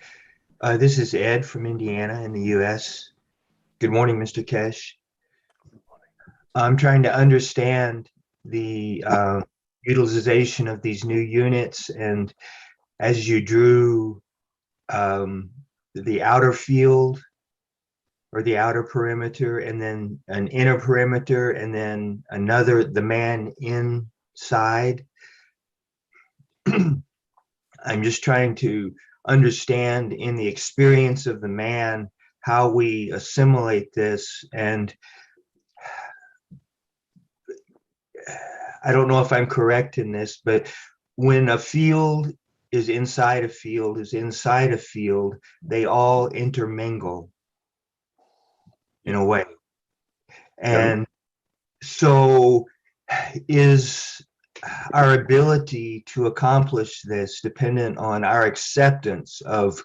This is Ed from Indiana in the US. Good morning, Mr. Keshe. I'm trying to understand the utilization of these new units, and as you drew the outer field or the outer perimeter, and then an inner perimeter, and then another, the man inside. I'm just trying to understand in the experience of the man how we assimilate this. And I don't know if I'm correct in this, but when a field is inside a field is inside a field, they all intermingle in a way. And so is our ability to accomplish this dependent on our acceptance of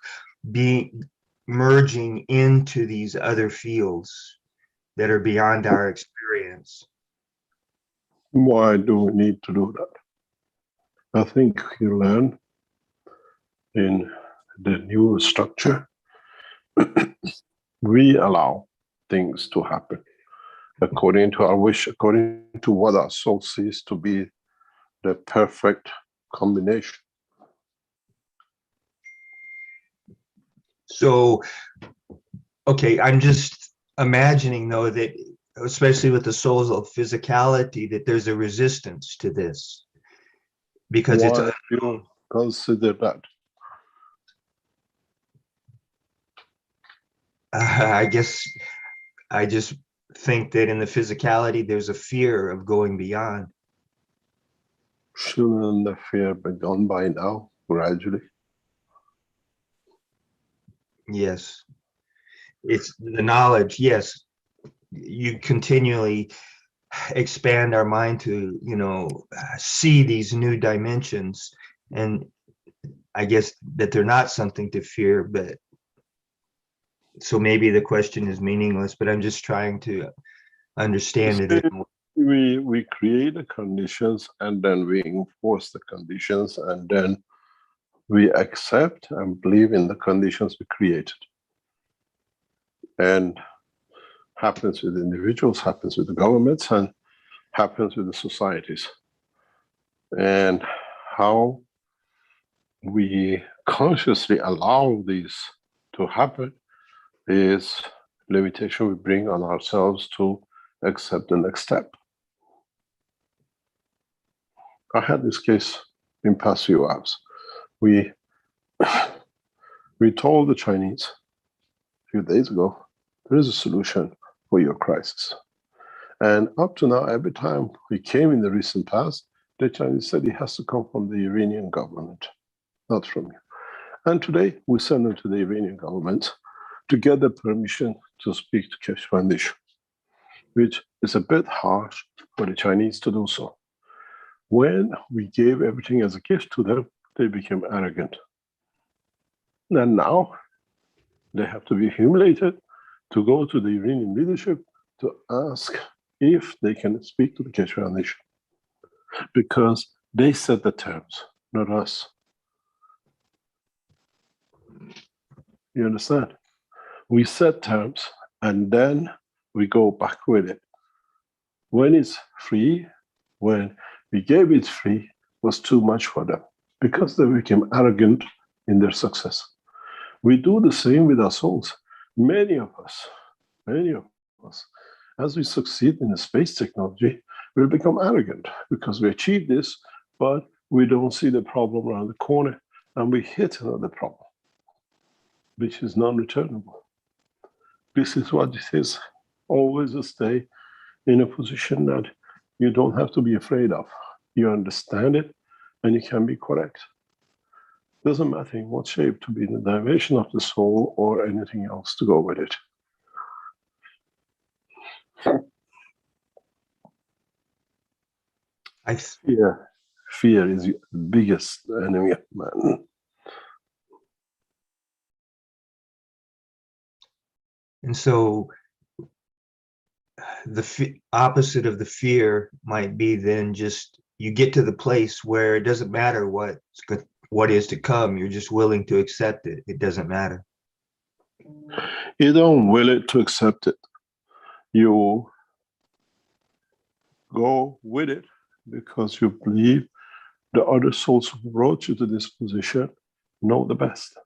being merging into these other fields that are beyond our experience? Why do we need to do that? I think you learn in the new structure, we allow things to happen according to our wish, according to what our soul sees to be the perfect combination. So, okay, I'm just imagining though that, especially with the souls of physicality, that there's a resistance to this because Why it's do you consider that? I guess I just think that in the physicality there's a fear of going beyond. Shouldn't the fear be gone by now, gradually? Yes, it's the knowledge. Yes, you continually expand our mind to, you know, see these new dimensions, and I guess that they're not something to fear, but so maybe the question is meaningless, but I'm just trying to understand it. We create the conditions and then we enforce the conditions and then we accept and believe in the conditions we created. And happens with individuals, happens with the governments, and happens with the societies. And how we consciously allow these to happen is limitation we bring on ourselves to accept the next step. I had this case in past few hours. We told the Chinese a few days ago, there is a solution for your crisis. And up to now, every time we came in the recent past, the Chinese said it has to come from the Iranian government, not from you. And today, we send them to the Iranian government to get the permission to speak to Keshe Foundation, which is a bit harsh for the Chinese to do so. When we gave everything as a gift to them, they became arrogant. And now they have to be humiliated to go to the Iranian leadership to ask if they can speak to the Keshe Foundation, because they set the terms, not us. You understand? We set terms and then we go back with it. When it's free, when we gave it free, was too much for them because they became arrogant in their success. We do the same with our souls. Many of us, as we succeed in the space technology, we'll become arrogant because we achieve this, but we don't see the problem around the corner and we hit another problem, which is non-returnable. This is what it is. Always stay in a position that you don't have to be afraid of. You understand it and you can be correct. Doesn't matter in what shape, to be in the dimension of the soul or anything else to go with it. Fear is the biggest enemy of man. And so the opposite of the fear might be then just you get to the place where it doesn't matter what is to come. You're just willing to accept it. It doesn't matter. You don't will it to accept it. You go with it because you believe the other souls who brought you to this position know the best.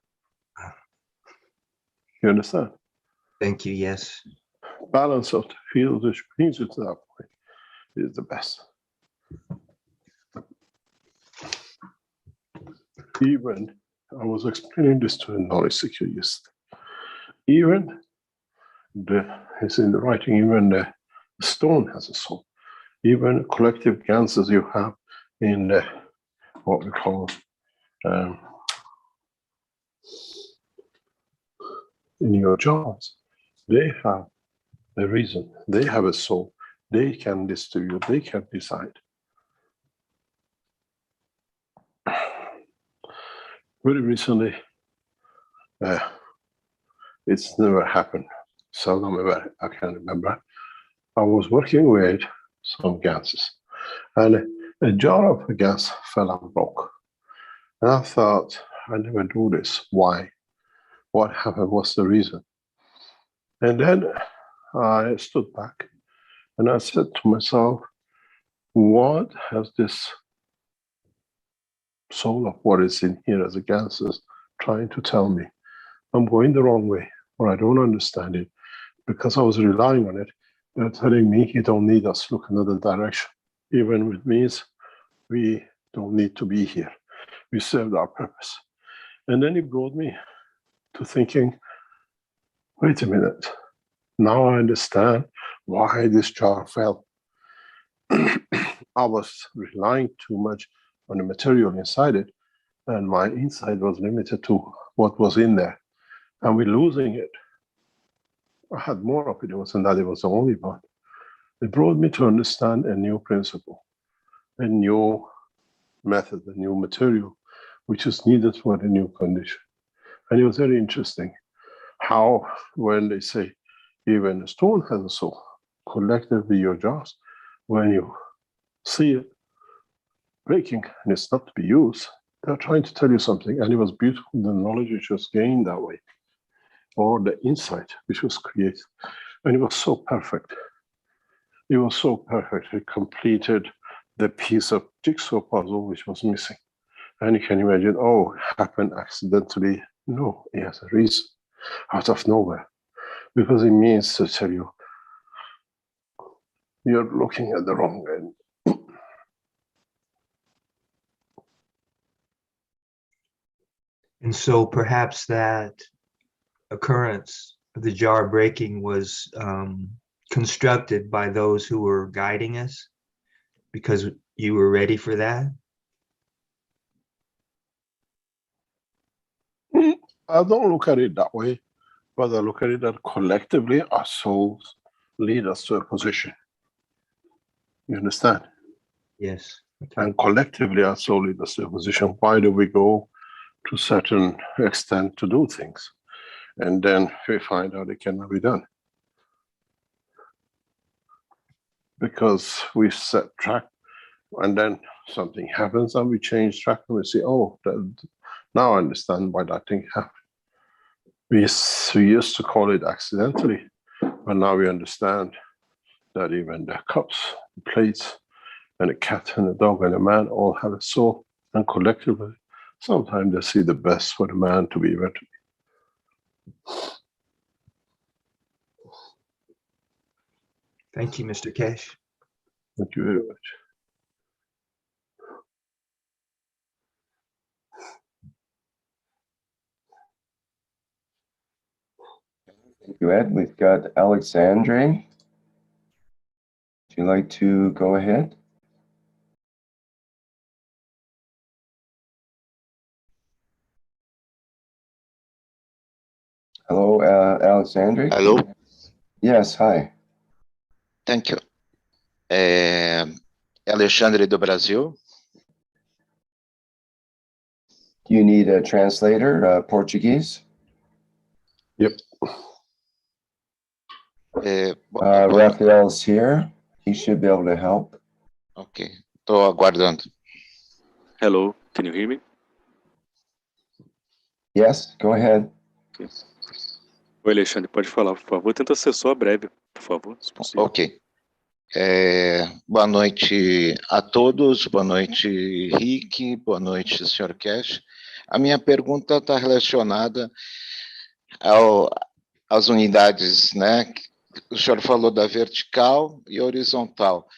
You understand? Thank you, yes. Balance of the field, which brings you to that point, is the best. Even, I was explaining this to a knowledge seeker yesterday, even it's in the writing, even the stone has a soul. Even collective ganses you have in what we call in your jars, they have a reason, they have a soul, they can distribute, they can decide. Very recently, it's never happened, seldom ever, I can remember. I was working with some gases and a jar of gas fell and broke. And I thought, I never do this, why? What happened, what's the reason? And then I stood back and I said to myself, what has this soul of what is in here as a gas is trying to tell me? I'm going the wrong way, or I don't understand it. Because I was relying on it, they're telling me you don't need us, look another direction. Even with means, we don't need to be here. We served our purpose. And then it brought me to thinking, wait a minute, now I understand why this jar fell. I was relying too much on the material inside it, and my insight was limited to what was in there. And we're losing it. I had more of it, it wasn't that it was the only one. It brought me to understand a new principle, a new method, a new material, which is needed for the new condition. And it was very interesting how, when they say even a stone has a soul, collectively your jars, when you see it breaking and it's not to be used, they're trying to tell you something. And it was beautiful, the knowledge which was gained that way, or the insight which was created. And it was so perfect. It was so perfect. It completed the piece of jigsaw puzzle which was missing. And you can imagine, oh, happened accidentally. No, it has a reason, out of nowhere. Because it means to tell you, you're looking at the wrong end. And so perhaps that occurrence of the jar breaking was constructed by those who were guiding us because you were ready for that? I don't look at it that way, but I look at it that collectively our souls lead us to a position. You understand? Yes. Okay. And collectively our soul leads us to a position. Why do we go to a certain extent to do things? And then we find out it cannot be done. Because we set track and then something happens and we change track and we say, oh, now I understand why that thing happened. We used to call it accidentally, but now we understand that even the cups, the plates, and a cat and a dog and a man all have a soul, and collectively, sometimes they see the best for the man to be able to be. Thank you, Mr. Keshe. Thank you very much. Thank you, Ed. We've got Alexandre. Would you like to go ahead? Hello, Alexandre. Hello, Yes, hi. thank you. Alexandre do Brasil. Do you need a translator, Portuguese? Yep. Raphael's here. He should be able to help. Ok, estou aguardando. Hello, can you hear me? Yes, go ahead. Okay. Oi, Alexandre, pode falar, por favor. Tenta ser só breve, por favor, se possível. Ok. Boa noite a todos, boa noite, Rick, boa noite, Sr. Keshe. A minha pergunta está relacionada às unidades, né? O senhor falou da vertical e horizontal,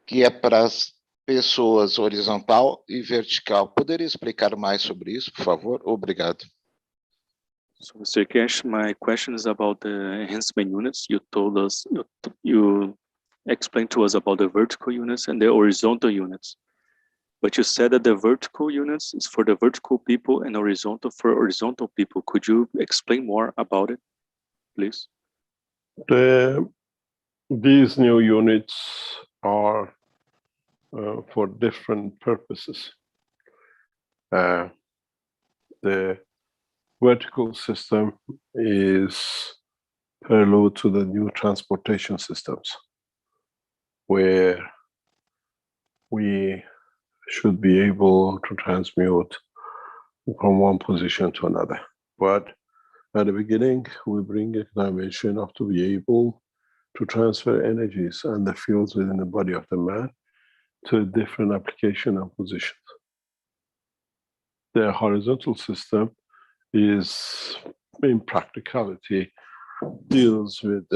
que é para as pessoas horizontal e vertical. Poderia explicar mais sobre isso, por favor? Obrigado. So, Mr. Keshe, my question is about the enhancement units. You told us, you explained to us about the vertical units and the horizontal units. But you said that the vertical units is for the vertical people and horizontal for horizontal people. Could you explain more about it, please? These new units are for different purposes. The vertical system is parallel to the new transportation systems, where we should be able to transmute from one position to another. But at the beginning, we bring a dimension of to be able to transfer energies and the fields within the body of the man to a different application and positions. The horizontal system is, in practicality, deals with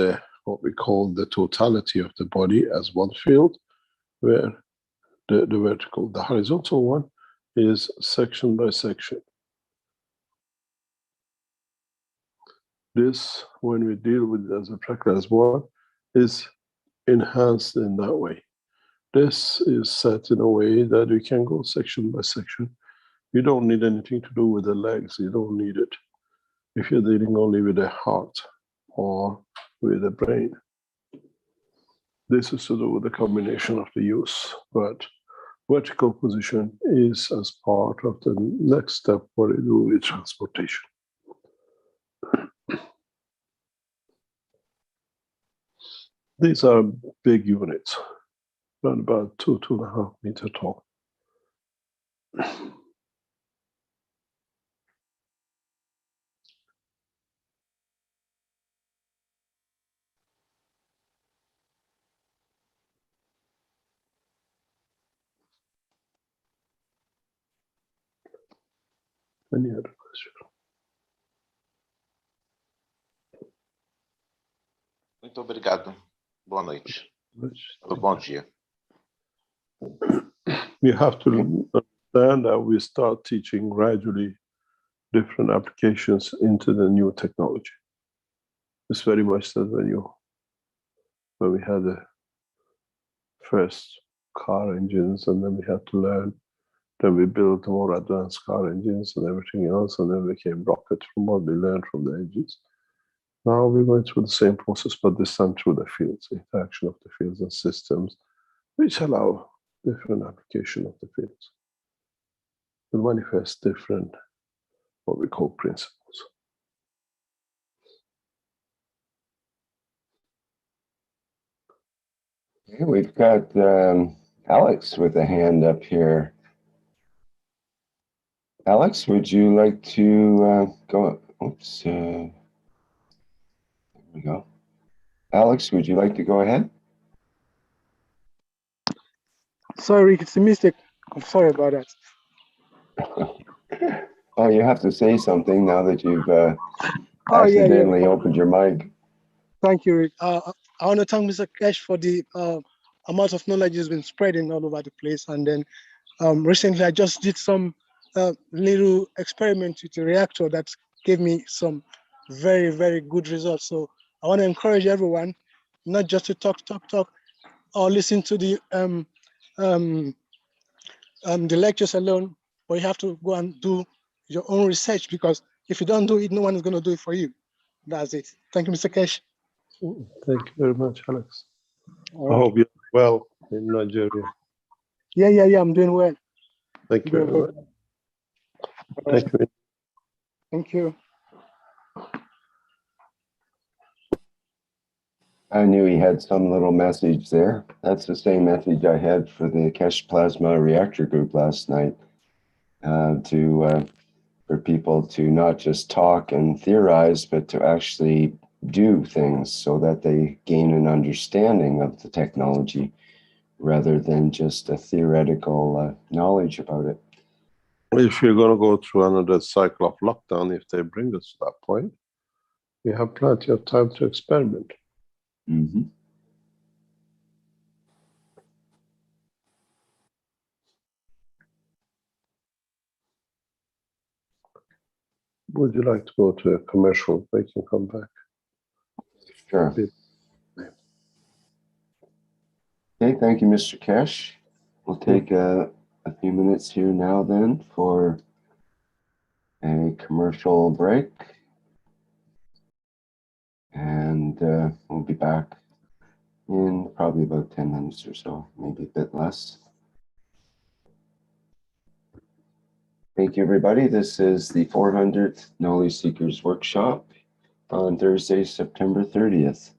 what we call the totality of the body as one field, where the horizontal one is section by section. This, when we deal with it as a practice as one, is enhanced in that way. This is set in a way that we can go section by section. You don't need anything to do with the legs. You don't need it if you're dealing only with the heart or with the brain. This is to do with the combination of the use, but vertical position is as part of the next step what we do with transportation. These are big units, around about 2.5 meters tall. Any other question? Muito obrigado. Boa noite. Bom dia. You have to understand that we start teaching gradually different applications into the new technology. It's very much that when we had the first car engines, and then we had to learn, then we built more advanced car engines and everything else, and then we came rockets from what we learned from the engines. Now we're going through the same process, but this time through the fields, the interaction of the fields and systems, which allow different application of the fields to manifest different, what we call principles. Okay, we've got Alex with a hand up here. Alex, would you like to go? Oops, there we go. Alex, would you like to go ahead? Sorry, it's a mistake. I'm sorry about that. Oh, you have to say something now that you've Yeah. accidentally opened your mic. Thank you, Rick. I want to thank Mr. Keshe for the amount of knowledge has been spreading all over the place. And then recently, I just did some little experiment with the reactor that gave me some very, very good results. So I want to encourage everyone not just to talk, or listen to the lectures alone, but you have to go and do your own research, because if you don't do it, no one is going to do it for you. That's it. Thank you, Mr. Keshe. Thank you very much, Alex. All I right. hope you're well in Nigeria. Yeah, I'm doing well. Thank you very much. Thank you. Thank you. I knew he had some little message there. That's the same message I had for the Keshe Plasma Reactor group last night, for people to not just talk and theorize, but to actually do things so that they gain an understanding of the technology rather than just a theoretical knowledge about it. If you're going to go through another cycle of lockdown, if they bring us to that point, we have plenty of time to experiment. Mm-hmm. Would you like to go to a commercial break and come back? Sure. Okay, thank you, Mr. Keshe. We'll take a few minutes here now then for a commercial break. And we'll be back in probably about 10 minutes or so, maybe a bit less. Thank you, everybody. This is the 400th Knowledge Seekers Workshop on Thursday, September 30th.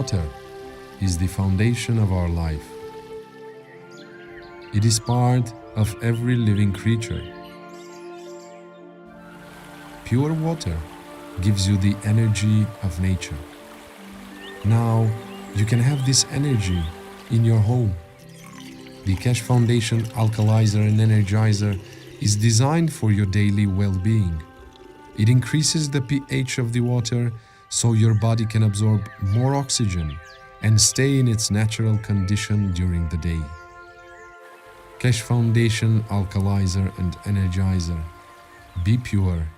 water is the foundation of our life. It is part of every living creature. Pure water gives you the energy of nature. Now, you can have this energy in your home. The Keshe Foundation Alkalizer and Energizer is designed for your daily well-being. It increases the pH of the water so your body can absorb more oxygen and stay in its natural condition during the day. Keshe Foundation Alkalizer and Energizer. Be pure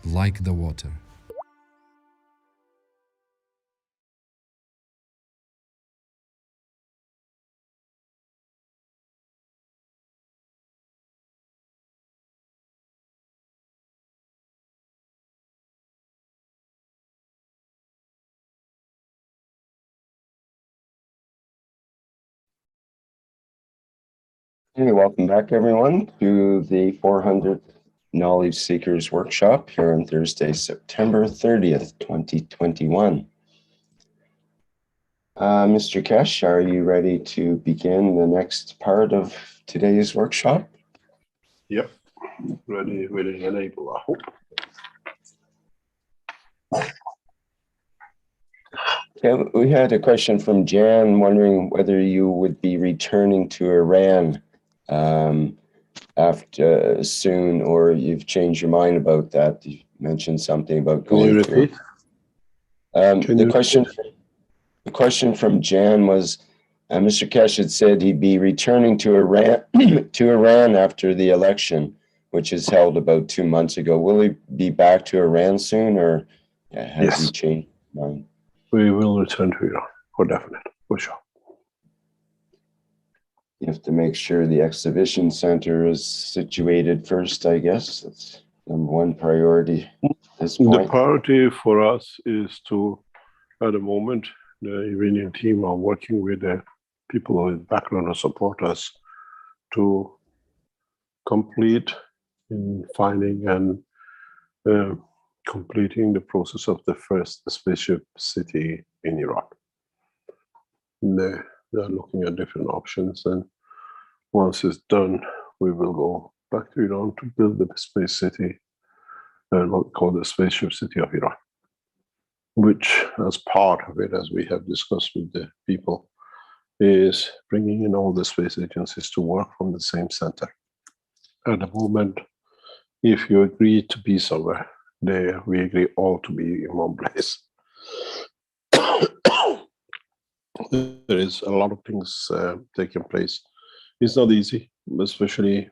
like the water. Hey, welcome back, everyone, to the 400th Knowledge Seekers Workshop here on Thursday, September 30th, 2021. Mr. Keshe, are you ready to begin the next part of today's workshop? Yep, ready, willing, and able, I hope. Okay, we had a question from Jan wondering whether you would be returning to Iran after soon, or you've changed your mind about that. You mentioned something about going. Can you repeat? The question from Jan was, Mr. Keshe had said he'd be returning to Iran to Iran after the election, which is held about 2 months ago. Will he be back to Iran soon, or has he changed his mind? We will return to Iran, for definite, for sure. You have to make sure the exhibition center is situated first, I guess. That's number one priority at this point. The priority for us is to, at the moment, the Iranian team are working with the people with background to support us to complete in finding and completing the process of the first spaceship city in Iraq. They're looking at different options, and once it's done, we will go back to Iran to build the space city, and what we call the spaceship city of Iran, which, as part of it, as we have discussed with the people, is bringing in all the space agencies to work from the same center. At the moment, if you agree to be somewhere, we agree all to be in one place. There is a lot of things taking place. It's not easy, especially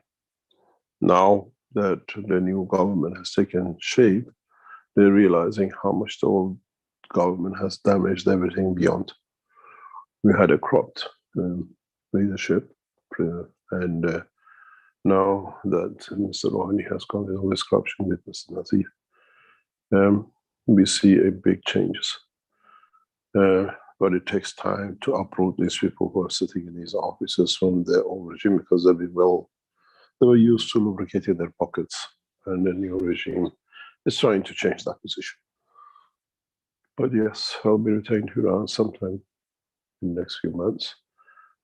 now that the new government has taken shape. They're realizing how much the old government has damaged everything beyond. We had a corrupt leadership, and now that Mr. Rouhani has gone in all this corruption with Mr. Nazif, we see a big changes. But it takes time to uproot these people who are sitting in these offices from their old regime, because they were used to lubricating their pockets, and the new regime is trying to change that position. But yes, I'll be returning to Iran sometime in the next few months,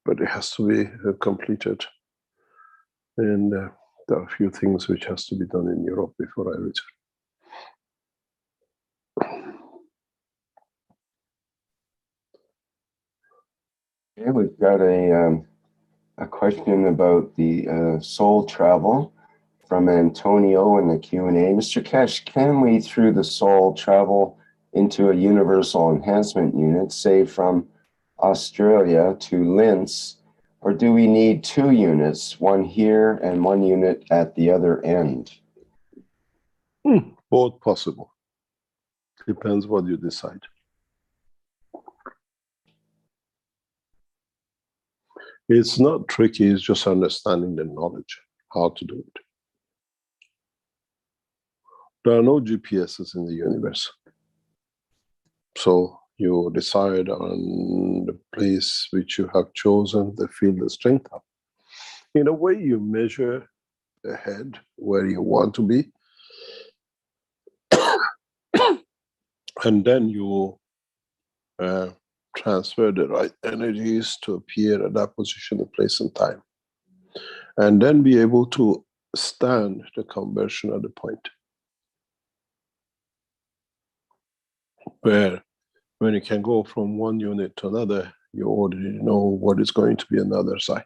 but it has to be completed. And there are a few things which has to be done in Europe before I return. Okay, we've got a question about the soul travel from Antonio in the Q&A. Mr. Keshe, can we, through the soul, travel into a universal enhancement unit, say from Australia to Linz, or do we need 2 units, one here and 1 unit at the other end? Both possible. Depends what you decide. It's not tricky, it's just understanding the knowledge, how to do it. There are no GPSs in the universe. So you decide on the place which you have chosen, the field of strength of. In a way, you measure ahead where you want to be, and then you transfer the right energies to appear at that position in place and time, and then be able to stand the conversion at the point where when you can go from one unit to another, you already know what is going to be another side.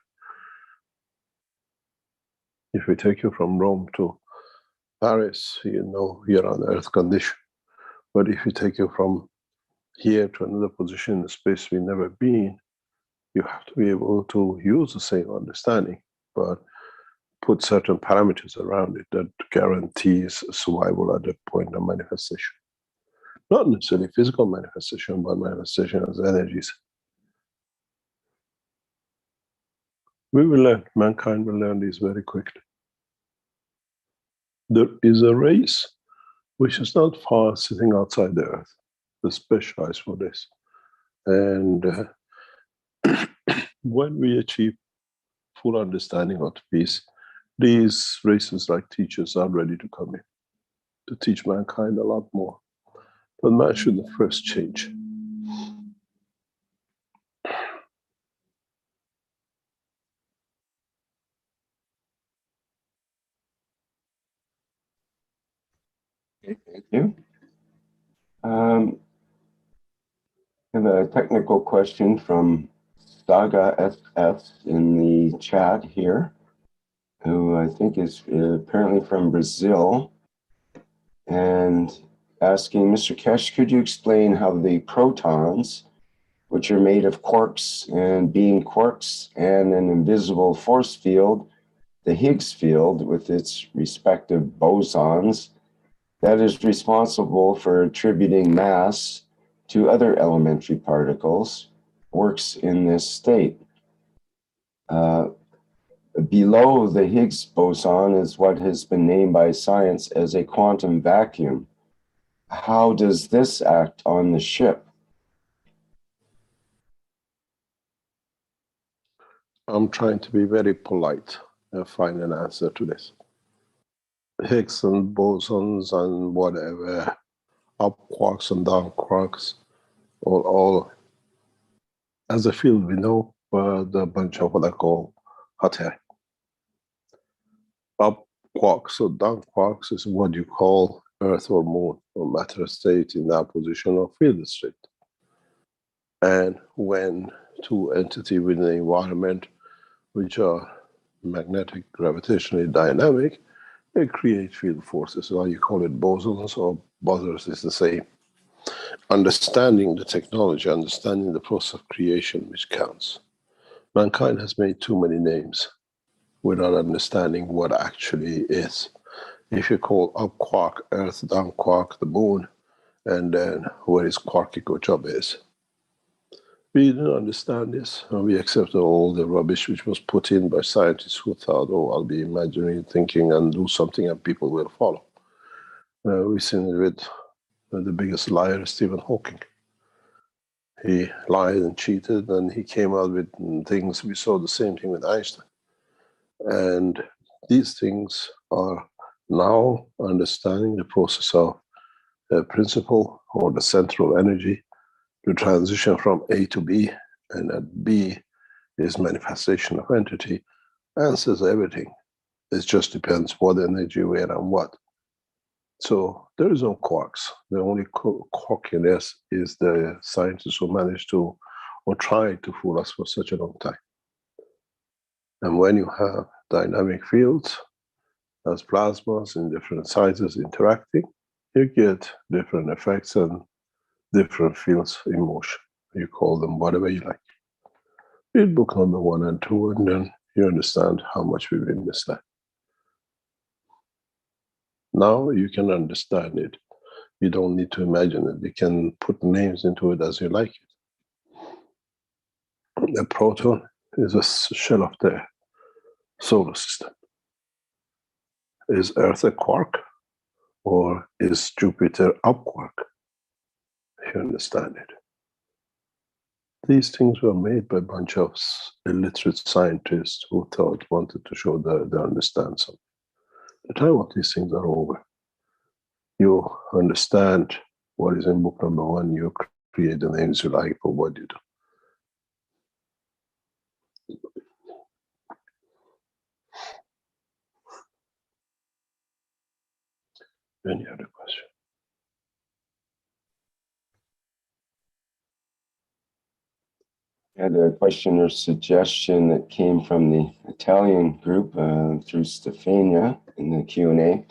If we take you from Rome to Paris, you know you're on Earth condition. But if we take you from here to another position in space we've never been, you have to be able to use the same understanding, but put certain parameters around it that guarantees survival at the point of manifestation. Not necessarily physical manifestation, but manifestation as energies. We will learn, mankind will learn this very quickly. There is a race which is not far sitting outside the Earth, that's specialized for this. And when we achieve full understanding of the piece, these races like teachers are ready to come in to teach mankind a lot more. But man should first change. Okay, thank you. I have a technical question from Saga SS in the chat here, who I think is apparently from Brazil, and asking, Mr. Keshe, could you explain how the protons, which are made of quarks and being quarks and an invisible force field, the Higgs field with its respective bosons, that is responsible for attributing mass to other elementary particles, works in this state? Below the Higgs boson is what has been named by science as a quantum vacuum. How does this act on the ship? I'm trying to be very polite and find an answer to this. Higgs and bosons and whatever, up quarks and down quarks, all as a field we know, but a bunch of what I call hot air. Up quarks or down quarks is what you call Earth or Moon or matter state in that position or field state. And when two entities within the environment, which are magnetic, gravitationally dynamic, they create field forces. Why you call it bosons or buzzers is the same. Understanding the technology, understanding the process of creation, which counts. Mankind has made too many names without understanding what actually is. If you call up quark Earth, down quark the Moon, and then where is quarkico job is. We didn't understand this, and we accepted all the rubbish which was put in by scientists who thought, oh, I'll be imagining, thinking, and do something, and people will follow. We've seen it with the biggest liar, Stephen Hawking. He lied and cheated, and he came out with things. We saw the same thing with Einstein. And these things are now understanding the process of the principle or the central energy to transition from A to B, and that B is manifestation of entity, answers everything. It just depends what energy, where, and what. So there is no quarks. The only quirkiness is the scientists who managed to, or tried to fool us for such a long time. And when you have dynamic fields as plasmas in different sizes interacting, you get different effects and different fields in motion. You call them whatever you like. Read book number 1 and 2, and then you understand how much we've missed that. Now you can understand it. You don't need to imagine it. You can put names into it as you like it. The proton is a shell of the solar system. Is Earth a quark, or is Jupiter up quark? You understand it. These things were made by a bunch of illiterate scientists who wanted to show that they understand something. The time of these things are over. You understand what is in book number 1, you create the names you like for what you do. Any other question? I had a question or suggestion that came from the Italian group through Stefania in the Q&A.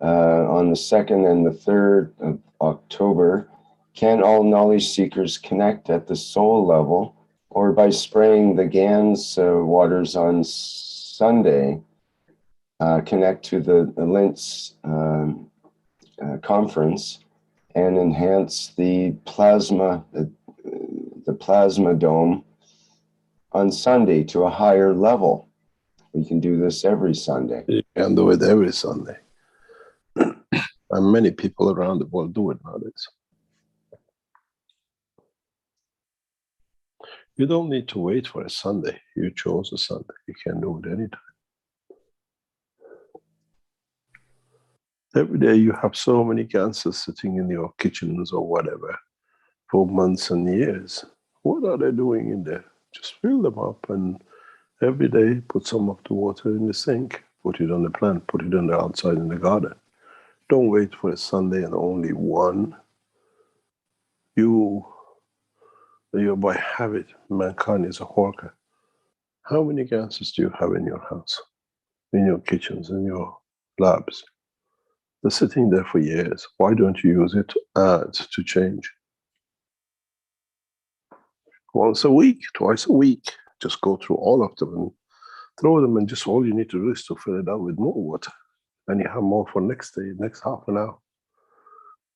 On the 2nd and the 3rd of October, can all knowledge seekers connect at the soul level or by spraying the GANS waters on Sunday, connect to the LINTS conference and enhance the plasma dome on Sunday to a higher level? We can do this every Sunday. You can do it every Sunday. And many people around the world do it nowadays. You don't need to wait for a Sunday. You chose a Sunday. You can do it anytime. Every day you have so many cancers sitting in your kitchens or whatever for months and years. What are they doing in there? Just fill them up and every day put some of the water in the sink. Put it on the plant. Put it on the outside in the garden. Don't wait for a Sunday and only one. You by habit, mankind is a hoarder. How many cancers do you have in your house, in your kitchens, in your labs? They're sitting there for years. Why don't you use it to add, to change? Once a week, twice a week, just go through all of them and throw them, and just all you need to do is to fill it up with more water. And you have more for next day, next half an hour.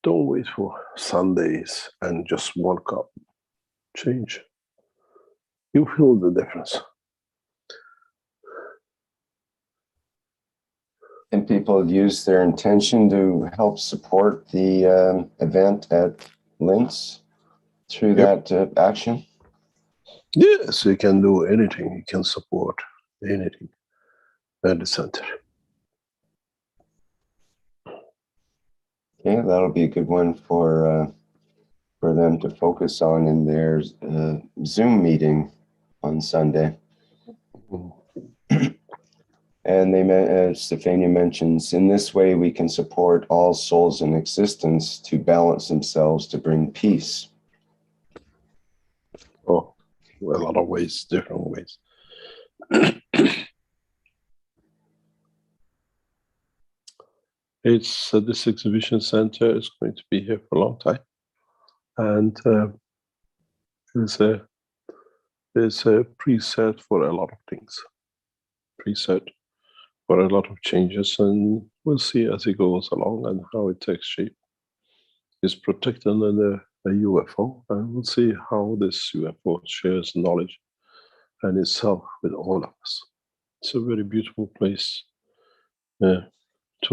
Don't wait for Sundays and just one cup. Change. You feel the difference. And people use their intention to help support the event at LINTS through that action? Yes, you can do anything. You can support anything at the center. Okay, that'll be a good one for them to focus on in their Zoom meeting on Sunday. And Stefania mentions, in this way we can support all souls in existence to balance themselves to bring peace. Oh, well, a lot of ways, different ways. It's this exhibition center is going to be here for a long time, and it's a preset for a lot of things. Preset for a lot of changes, and we'll see as it goes along and how it takes shape. It's protected under a UFO, and we'll see how this UFO shares knowledge and itself with all of us. It's a very beautiful place to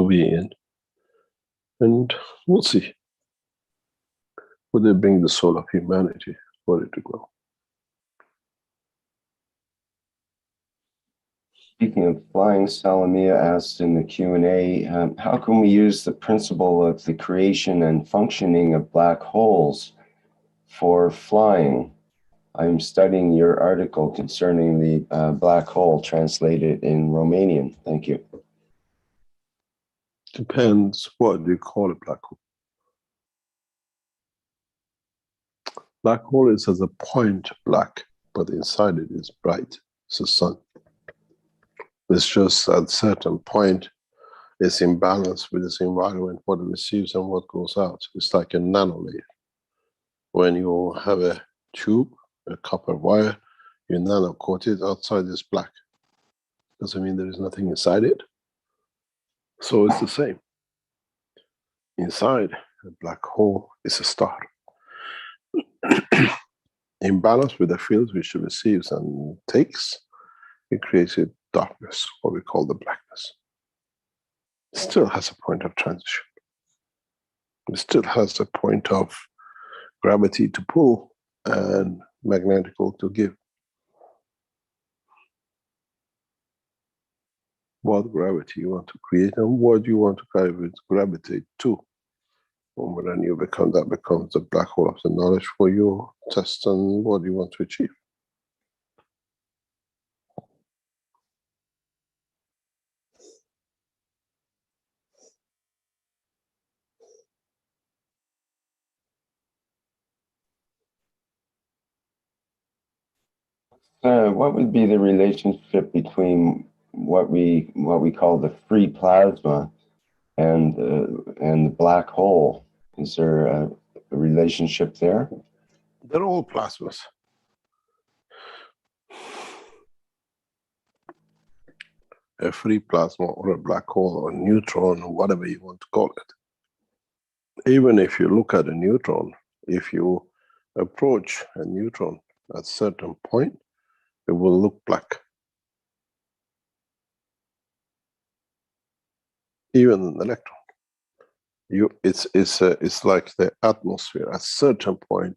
be in, and we'll see. Would they bring the soul of humanity for it to grow? Speaking of flying, Salamia asked in the Q&A, how can we use the principle of the creation and functioning of black holes for flying? I'm studying your article concerning the black hole translated in Romanian. Thank you. Depends what you call a black hole. Black hole is as a point black, but inside it is bright. It's the sun. It's just at a certain point, it's in balance with its environment, what it receives and what goes out. It's like a nano layer. When you have a tube, a copper wire, you nano coat it, outside is black. Doesn't mean there is nothing inside it. So it's the same. Inside a black hole is a star. In balance with the fields which it receives and takes, it creates a darkness, what we call the blackness. It still has a point of transition. It still has a point of gravity to pull and magnetical to give. What gravity you want to create and what you want to gravitate to. And when you become, that becomes the black hole of the knowledge for your test and what you want to achieve. What would be the relationship between what we call the free plasma and the black hole? Is there a relationship there? They're all plasmas. A free plasma or a black hole or a neutron or whatever you want to call it. Even if you look at a neutron, if you approach a neutron at a certain point, it will look black. Even an electron. It's like the atmosphere. At a certain point,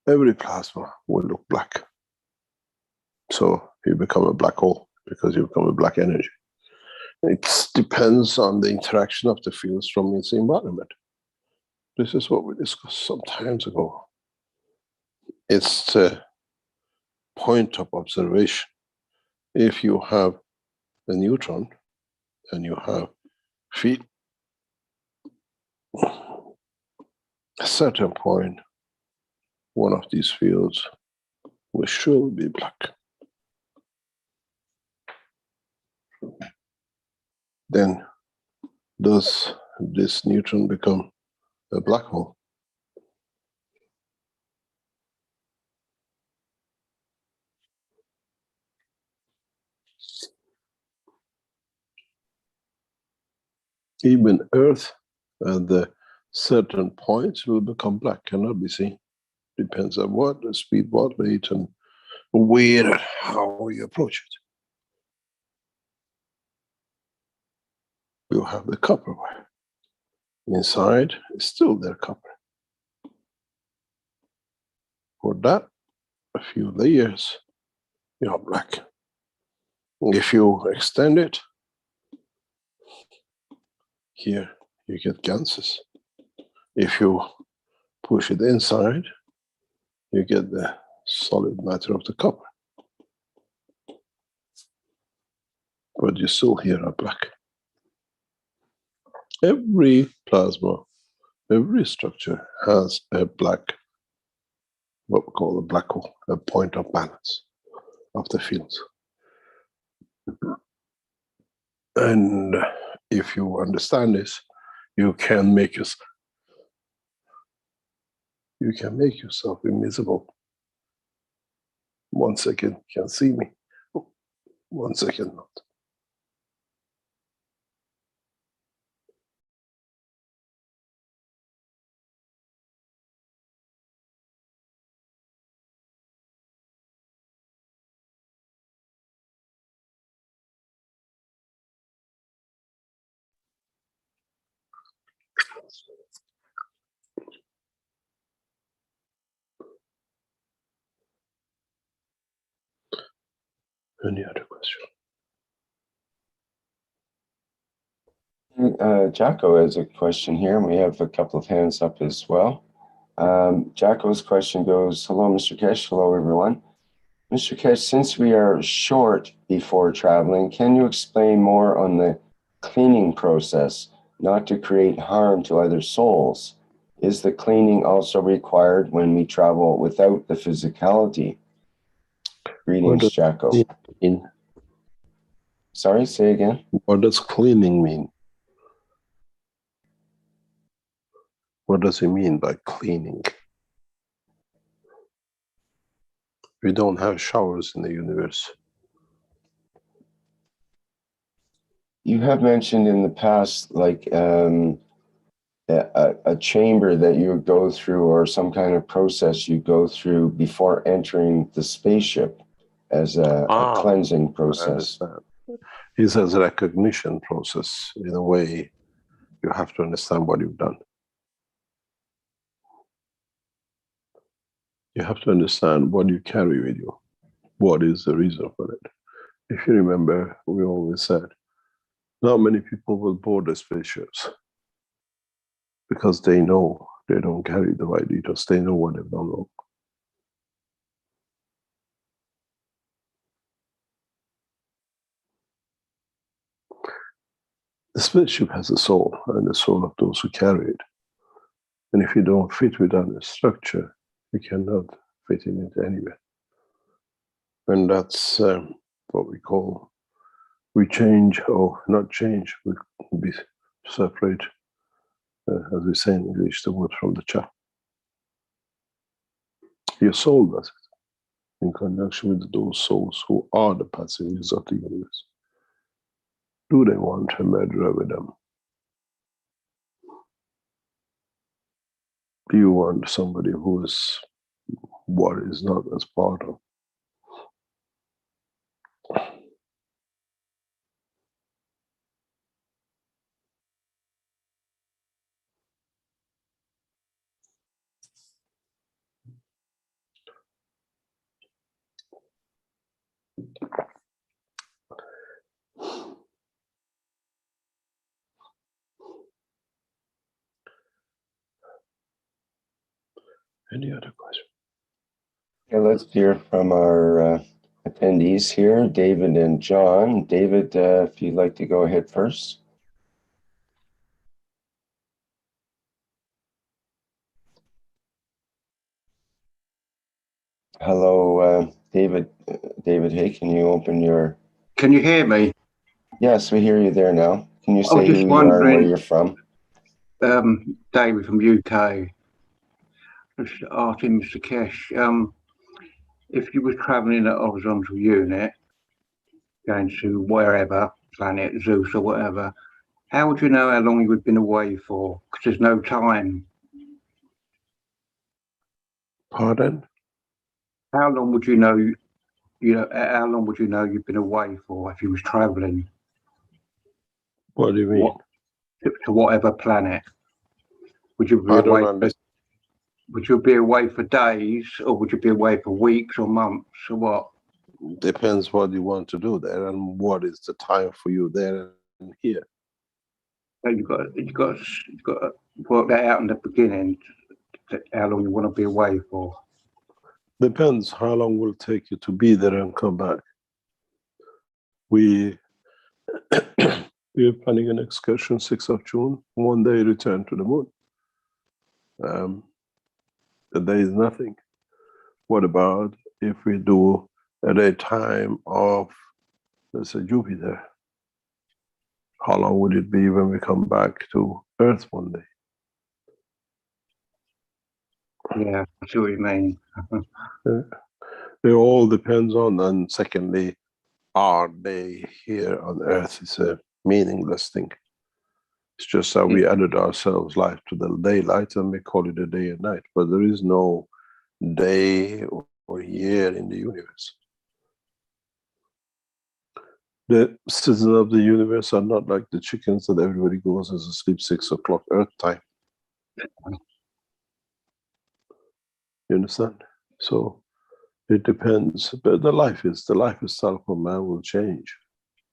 every plasma will look black. So you become a black hole because you become a black energy. It depends on the interaction of the fields from its environment. This is what we discussed some times ago. It's the point of observation. If you have a neutron and you have field, a certain point, one of these fields will surely be black. Then does this neutron become a black hole? Even Earth at the certain points will become black, cannot be seen. Depends on what the speed, what rate, and where and how you approach it. You have the copper wire. Inside is still there copper. For that, a few layers, you are black. If you extend it, here you get ganses. If you push it inside, you get the solid matter of the copper. But you still here are black. Every plasma, every structure has a black, what we call a black hole, a point of balance of the fields. And if you understand this, you can make yourself invisible. 1 second, you can see me. 1 second, not. Any other question? Jacko has a question here, and we have a couple of hands up as well. Jacko's question goes, hello, Mr. Keshe. Hello, everyone. Mr. Keshe, since we are short before traveling, can you explain more on the cleaning process, not to create harm to other souls? Is the cleaning also required when we travel without the physicality? Greetings, Jacko. Sorry, say again. What does cleaning mean? What does he mean by cleaning? We don't have showers in the universe. You have mentioned in the past, like a chamber that you would go through, or some kind of process you go through before entering the spaceship as a cleansing process. He says recognition process. In a way, you have to understand what you've done. You have to understand what you carry with you. What is the reason for it? If you remember, we always said, not many people will board the spaceships because they know they don't carry the right details. They know what they've done wrong. The spaceship has a soul, and the soul of those who carry it. And if you don't fit within the structure, you cannot fit in it anywhere. And that's what we call, we change, or not change, we separate, as we say in English, the wood from the chaff. Your soul does it, in conjunction with those souls who are the passengers of the universe. Do they want a murderer with them? Do you want somebody who is what is not as part of? Any other question? Okay, let's hear from our attendees here, David and John. David, if you'd like to go ahead first. Hello, David. David, hey, can you open your... Can you hear me? Yes, we hear you there now. Can you I was say just who you are and where wondering, you're from? David from UK. Just asking Mr. Keshe, if you were travelling in a horizontal unit, going to wherever, planet Zeus or whatever, how would you know how long you had been away for? Because there's no time. Pardon? How long would you know? How long would you know you've been away for if you was travelling? What do you mean? To whatever planet? Would you be I don't away? understand. Would you be away for days, or would you be away for weeks or months, or what? Depends what you want to do there and what is the time for you there and here. So you've got to work that out in the beginning. How long you want to be away for? Depends how long will it take you to be there and come back. We're planning an excursion 6th of June, one day return to the moon. The day is nothing. What about if we do at a time of, let's say, Jupiter? How long would it be when we come back to Earth one day? Yeah, I see what you mean. It all depends on, and secondly, our day here on Earth is a meaningless thing. It's just that we added ourselves life to the daylight and we call it a day and night, but there is no day or year in the universe. The citizens of the universe are not like the chickens that everybody goes as asleep 6 o'clock Earth time. You understand? So it depends, but the life itself of man will change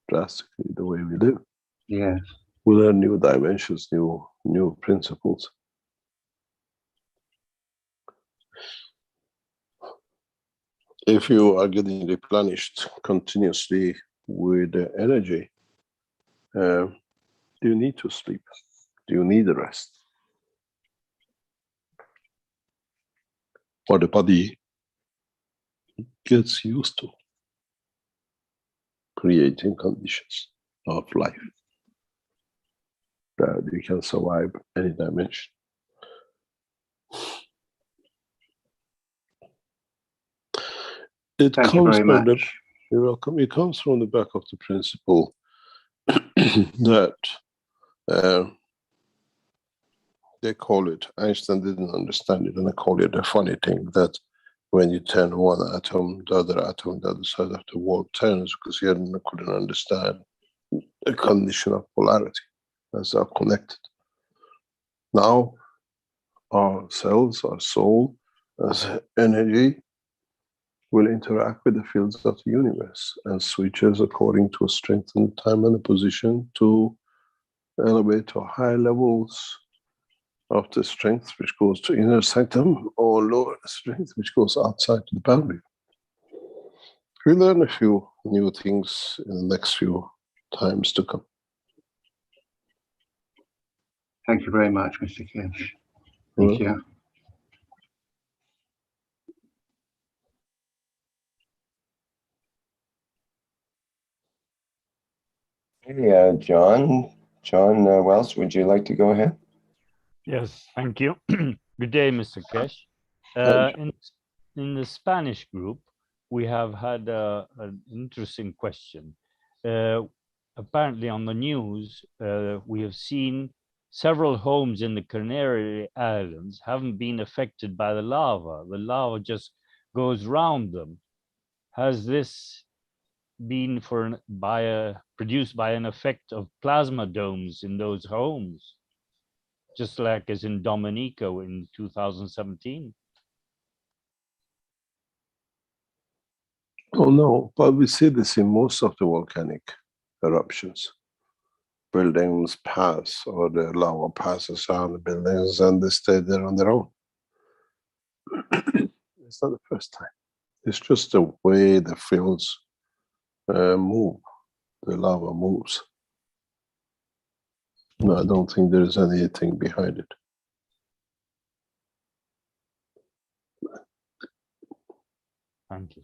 drastically the way we live. Yeah. We learn new dimensions, new principles. If you are getting replenished continuously with energy, do you need to sleep? Do you need a rest? Or the body gets used to creating conditions of life that you can survive any dimension. It Thank you comes very from much. you're welcome. It comes from the back of the principle that they call it, Einstein didn't understand it, and they call it a funny thing that when you turn one atom, the other side of the world turns, because he couldn't understand the condition of polarity as they are connected. Now, our cells, our soul, as energy, will interact with the fields of the universe and switches according to a strength and time and a position to elevate to high levels of the strength which goes to inner sanctum, or lower strength which goes outside to the boundary. We'll learn a few new things in the next few times to come. Thank you very much, Mr. Keshe. Thank you. Hey, John Wells, would you like to go ahead? Yes, thank you. Good day, Mr. Keshe. In the Spanish group, we have had an interesting question. Apparently on the news, we have seen several homes in the Canary Islands haven't been affected by the lava. The lava just goes round them. Has this been produced by an effect of plasma domes in those homes? Just like as in Dominica in 2017. Oh no, but we see this in most of the volcanic eruptions. Buildings pass, or the lava passes around the buildings and they stay there on their own. It's not the first time. It's just the way the fields move, the lava moves. No, I don't think there's anything behind it. Thank you.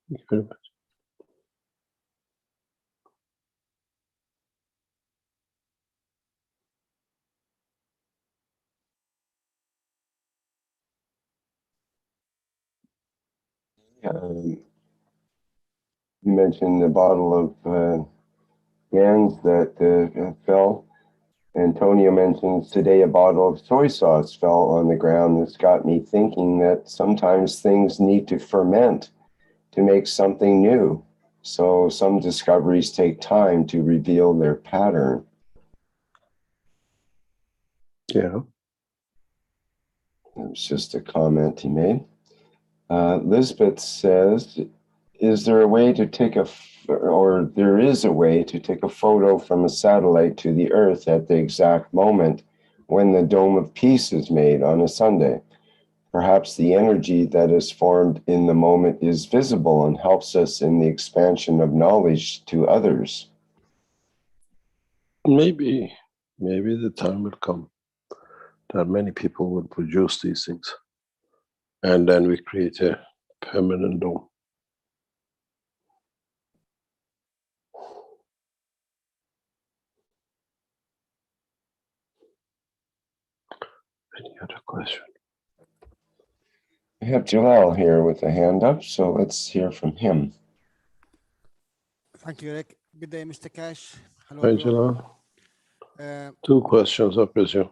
Thank you very much. You mentioned the bottle of Gans that fell. Antonio mentions today a bottle of soy sauce fell on the ground. This got me thinking that sometimes things need to ferment to make something new. So some discoveries take time to reveal their pattern. Yeah. It was just a comment he made. Lisbeth says, is there a way to take there is a way to take a photo from a satellite to the Earth at the exact moment when the Dome of Peace is made on a Sunday? Perhaps the energy that is formed in the moment is visible and helps us in the expansion of knowledge to others. Maybe the time will come that many people will produce these things. And then we create a permanent dome. Any other question? I have Jalal here with a hand up, so let's hear from him. Thank you, Rick. Good day, Mr. Keshe. Hello, Hi, everyone. Jalal. 2 questions, I presume.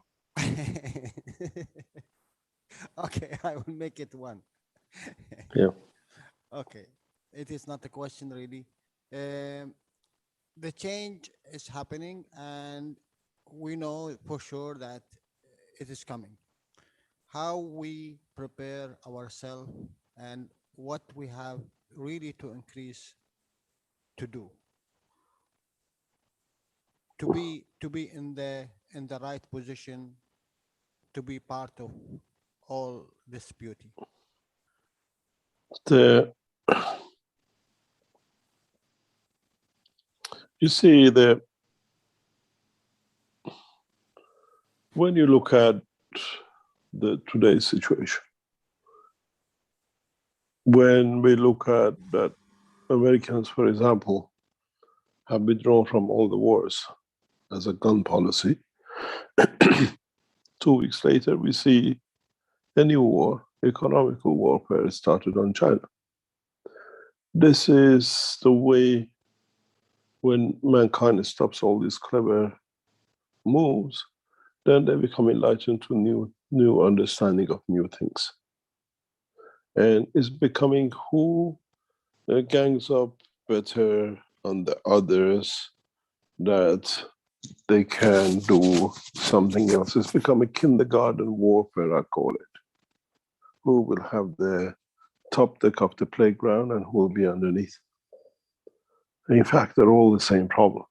Okay, I will make it one. Yeah. Okay, it is not a question really. The change is happening and we know for sure that it is coming. How we prepare ourselves and what we have really to increase to do to be in the right position to be part of all this beauty. You see, when you look at today's situation, when we look at that Americans, for example, have withdrawn from all the wars as a gun policy, 2 weeks later, we see a new war, economical warfare started on China. This is the way when mankind stops all these clever moves, then they become enlightened to new understanding of new things. And it's becoming who gangs up better on the others that they can do something else. It's become a kindergarten warfare, I call it. Who will have the top deck of the playground and who will be underneath? In fact, they're all the same problem.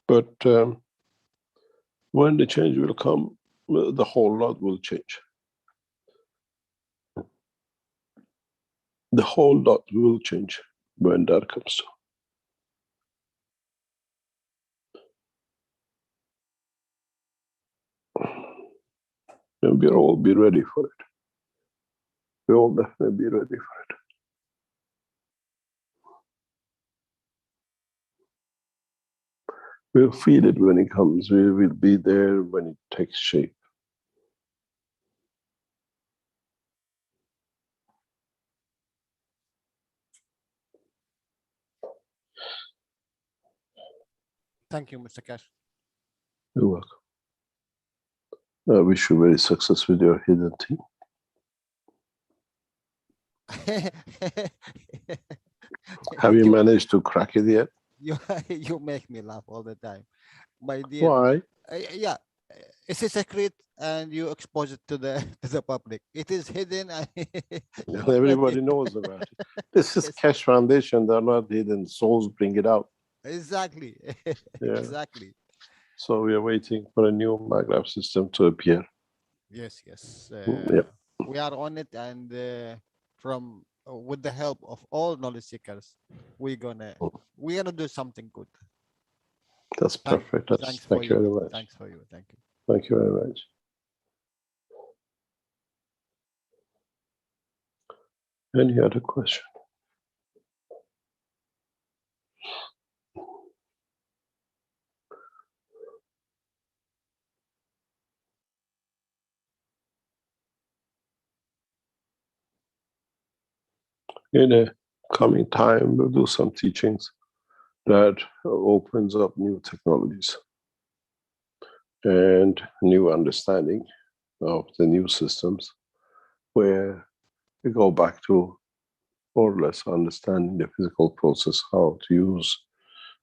But when the change will come, the whole lot will change. The whole lot will change when that comes to. And we'll all be ready for it. We'll all definitely be ready for it. We'll feel it when it comes. We will be there when it takes shape. Thank you, Mr. Keshe. You're welcome. I wish you very success with your hidden team. Have you managed to crack it yet? You make me laugh all the time, my dear. Why? Yeah, it's a secret, and you expose it to the to the public. It is hidden, and Everybody knows about it. This is Keshe Foundation. They're not hidden. Souls bring it out. Exactly. Yeah. Exactly. So we are waiting for a new maglev system to appear. Yes, yes. Yeah. We are on it, and from with the help of all knowledge seekers, we're gonna do something good. That's perfect. Thank you very much. Thanks for you. Thank you. Thank you very much. Any other question? In a coming time, we'll do some teachings that opens up new technologies and new understanding of the new systems, where we go back to more or less understanding the physical process, how to use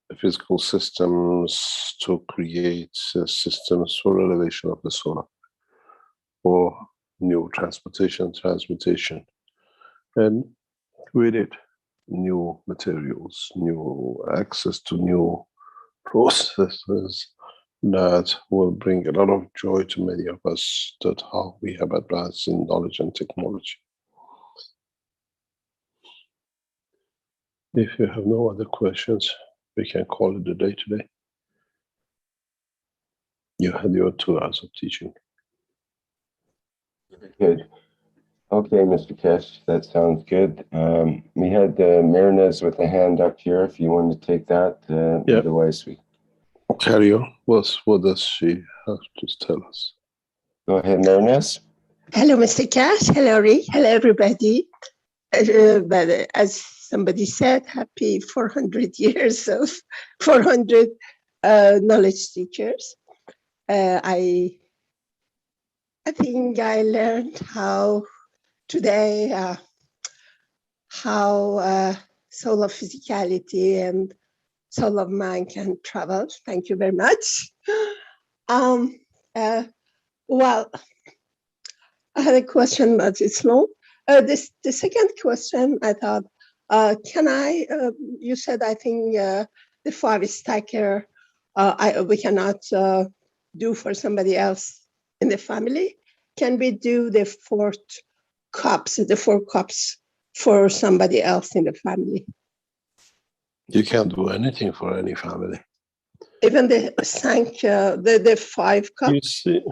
the physical systems to create systems for elevation of the solar, or new transportation, transmutation, and with it, new materials, new access to new processes that will bring a lot of joy to many of us, that how we have advanced in knowledge and technology. If you have no other questions, we can call it a day today. You had your 2 hours of teaching. Good. Okay, Mr. Keshe, that sounds good. We had Mehran with a hand up here, if you want to take that. Yeah. Otherwise, we carry on. What does she have to tell us? Go ahead, Mehran. Hello, Mr. Keshe. Hello, Rick. Hello, everybody. But as somebody said, happy 400 years of 400 knowledge teachers. I think I learned how today how soul of physicality and soul of mind can travel. Thank you very much. Well, I had a question, but it's long. The second question, I thought, can I, you said, I think the 5 stacker, we cannot do for somebody else in the family. Can we do the 4 cups for somebody else in the family? You can't do anything for any family. Even the 5 cups? You see,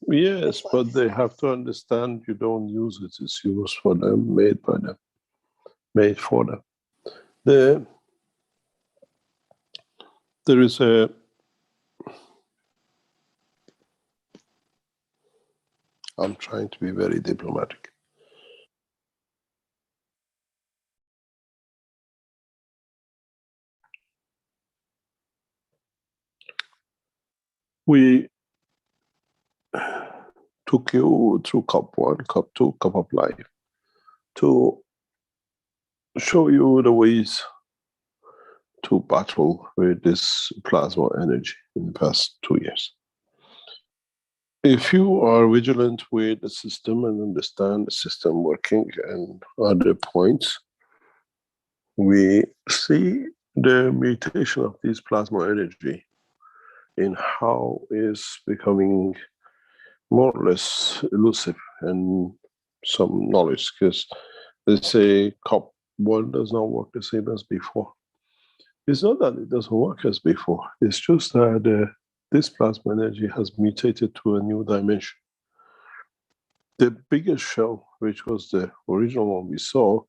yes, but they have to understand you don't use it. It's used for them, made by them, made for them. There is a I'm trying to be very diplomatic. We took you through cup 1, cup 2, cup of life to show you the ways to battle with this plasma energy in the past 2 years. If you are vigilant with the system and understand the system working and other points, we see the mutation of this plasma energy in how is becoming more or less elusive and some knowledge, because they say cup 1 does not work the same as before. It's not that it doesn't work as before, it's just that this plasma energy has mutated to a new dimension. The biggest shell, which was the original one we saw,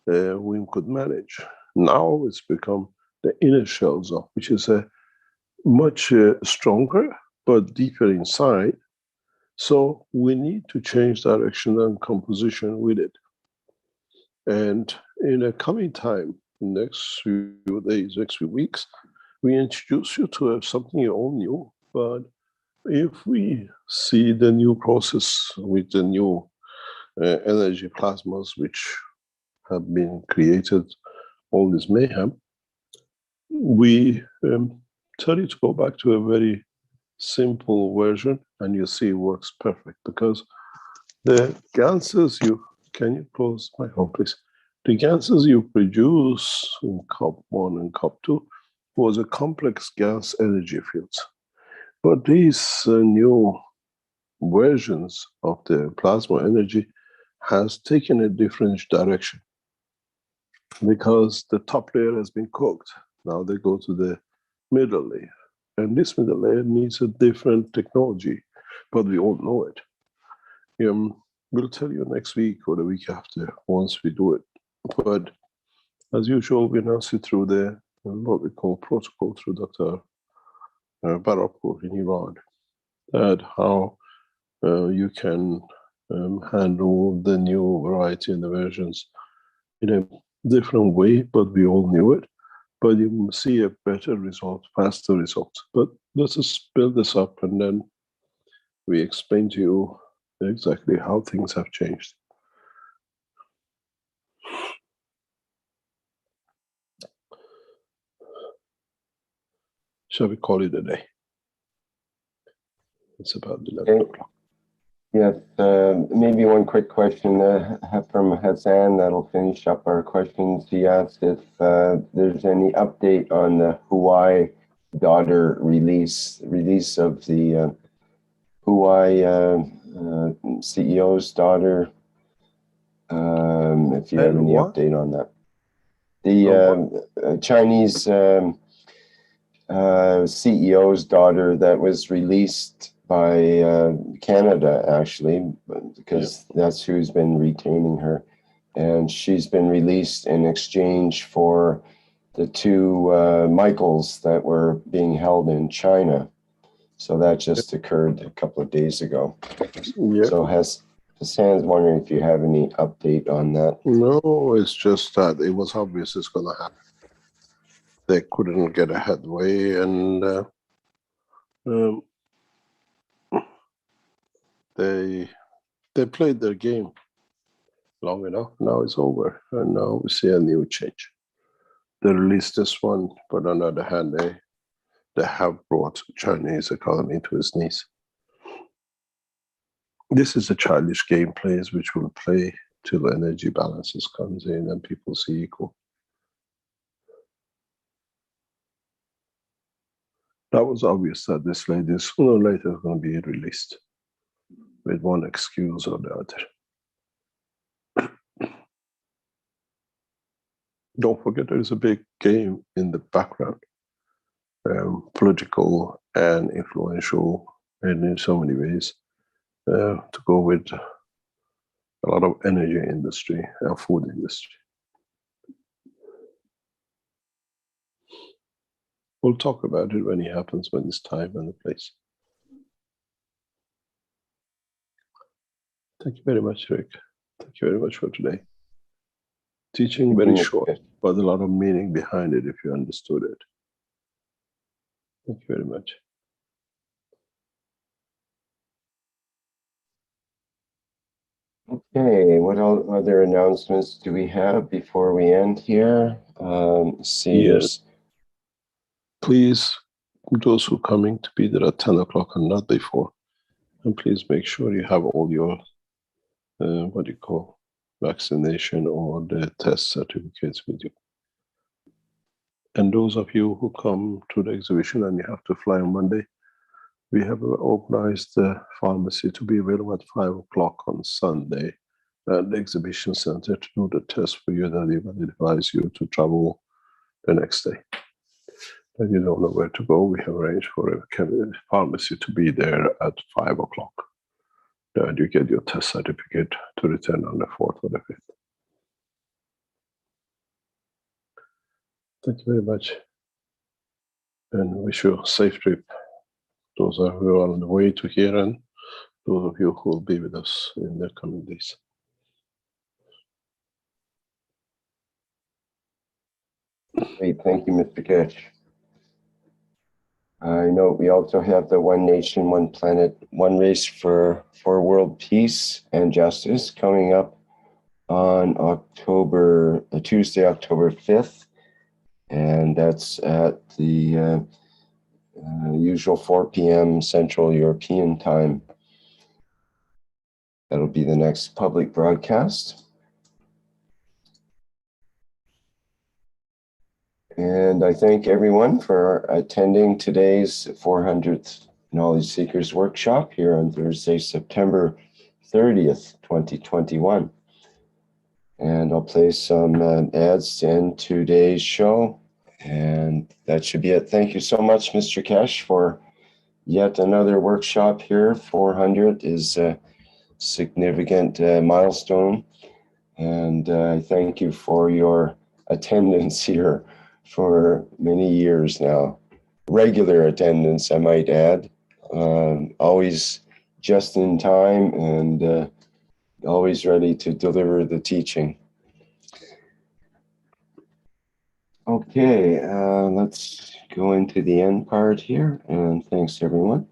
we could manage. Now it's become the inner shells of, which is a much stronger, but deeper inside. So we need to change direction and composition with it. And in a coming time, next few days, next few weeks, we introduce you to something all new. But if we see the new process with the new energy plasmas, which have been created, all this mayhem, we tell you to go back to a very simple version, and you see it works perfect, because the gases can you close my home, please? The gases you produce in COP1 and COP2 was a complex gas energy fields. But these new versions of the plasma energy has taken a different direction, because the top layer has been cooked. Now they go to the middle layer. And this middle layer needs a different technology, but we all know it. We'll tell you next week or the week after, once we do it. But as usual, we now sit through the what we call protocol through Dr. Barakpur in Iran, that how you can handle the new variety and the versions in a different way, but we all knew it. But you will see a better result, faster result. But let's just build this up, and then we explain to you exactly how things have changed. Shall we call it a day? It's about 11 o'clock. Yes, maybe one quick question from Hassan that'll finish up our questions. He asked if there's any update on the Huawei daughter release of the Huawei CEO's daughter. If you have any update on that. The Chinese CEO's daughter that was released by Canada, actually, because that's who's been retaining her. And she's been released in exchange for the two Michaels that were being held in China. So that just occurred a couple of days ago. So Hassan's wondering if you have any update on that. No, it's just that it was obvious it's going to happen. They couldn't get a headway, and they played their game long enough. Now it's over, and now we see a new change. They released this one, but on the other hand, they have brought Chinese economy to its knees. This is a childish game plays which will play till energy balances comes in and people see equal. That was obvious that this lady sooner or later is going to be released with one excuse or the other. Don't forget there is a big game in the background, political and influential, and in so many ways, to go with a lot of energy industry and food industry. We'll talk about it when it happens, when it's time and the place. Thank you very much, Rick. Thank you very much for today. Teaching very short, but a lot of meaning behind it if you understood it. Thank you very much. Okay, what other announcements do we have before we end here? Yes. Please, those who are coming, to be there at 10 o'clock and not before. And please make sure you have all your, what do you call, vaccination or the test certificates with you. And those of you who come to the exhibition and you have to fly on Monday, we have organized the pharmacy to be available at 5 o'clock on Sunday at the exhibition center to do the test for you, that we will advise you to travel the next day. And you don't know where to go, we have arranged for a pharmacy to be there at 5 o'clock. And you get your test certificate to return on the 4th or the 5th. Thank you very much. and wish you a safe trip. Those of you who are on the way to here and those of you who will be with us in the coming days. Great, thank you, Mr. Keshe. I know we also have the One Nation, One Planet, One Race for World Peace and Justice coming up on Tuesday, October 5th. And that's at the usual 4 p.m. Central European time. That'll be the next public broadcast. And I thank everyone for attending today's 400th Knowledge Seekers Workshop here on Thursday, September 30th, 2021. And I'll play some ads to end today's show. And that should be it. Thank you so much, Mr. Keshe, for yet another workshop here. 400 is a significant milestone. And I thank you for your attendance here for many years now. Regular attendance, I might add. Always just in time and always ready to deliver the teaching. Okay, let's go into the end part here, and thanks everyone.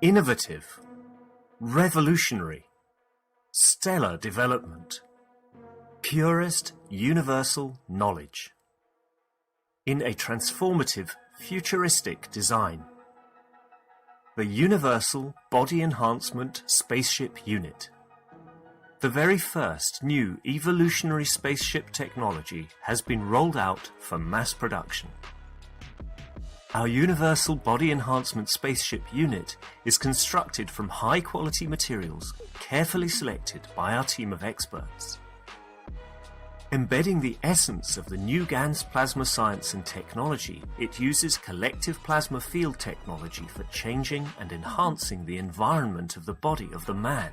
Innovative, revolutionary, stellar development, purest universal knowledge. In a transformative, futuristic design. The Universal Body Enhancement Spaceship Unit. The very first new evolutionary spaceship technology has been rolled out for mass production. Our Universal Body Enhancement Spaceship Unit is constructed from high-quality materials carefully selected by our team of experts. Embedding the essence of the new GAN's plasma science and technology, it uses collective plasma field technology for changing and enhancing the environment of the body of the man.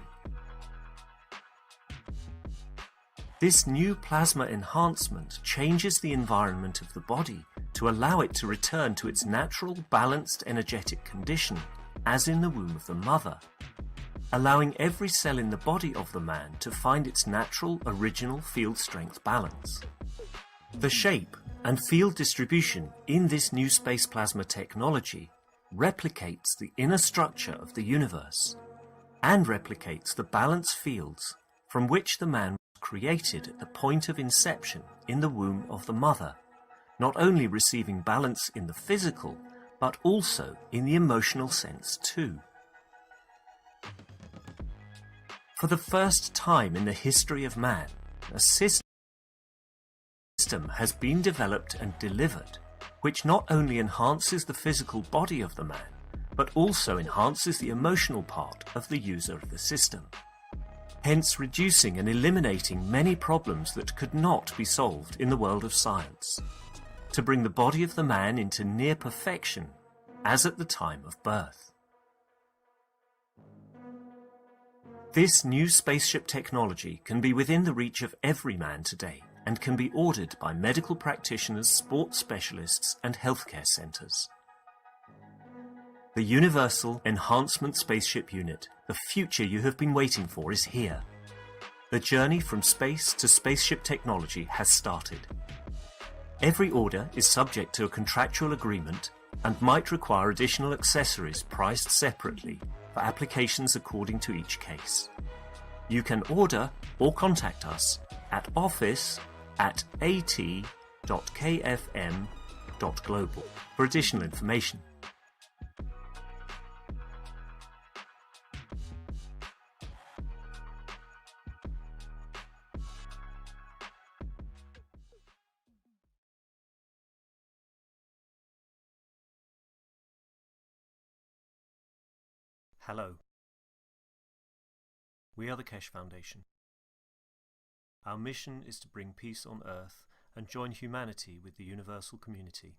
This new plasma enhancement changes the environment of the body to allow it to return to its natural, balanced energetic condition, as in the womb of the mother. allowing every cell in the body of the man to find its natural original field strength balance. The shape and field distribution in this new space plasma technology replicates the inner structure of the universe and replicates the balance fields from which the man was created at the point of inception in the womb of the mother, not only receiving balance in the physical, but also in the emotional sense too. For the first time in the history of man, a system has been developed and delivered which not only enhances the physical body of the man, but also enhances the emotional part of the user of the system, hence reducing and eliminating many problems that could not be solved in the world of science, to bring the body of the man into near perfection as at the time of birth. This new spaceship technology can be within the reach of every man today and can be ordered by medical practitioners, sports specialists and healthcare centres. The Universal Enhancement Spaceship Unit, the future you have been waiting for, is here. The journey from space to spaceship technology has started. Every order is subject to a contractual agreement and might require additional accessories priced separately for applications according to each case. You can order or contact us at office@at.kfm.global for additional information. Hello. We are the Keshe Foundation. Our mission is to bring peace on Earth and join humanity with the universal community.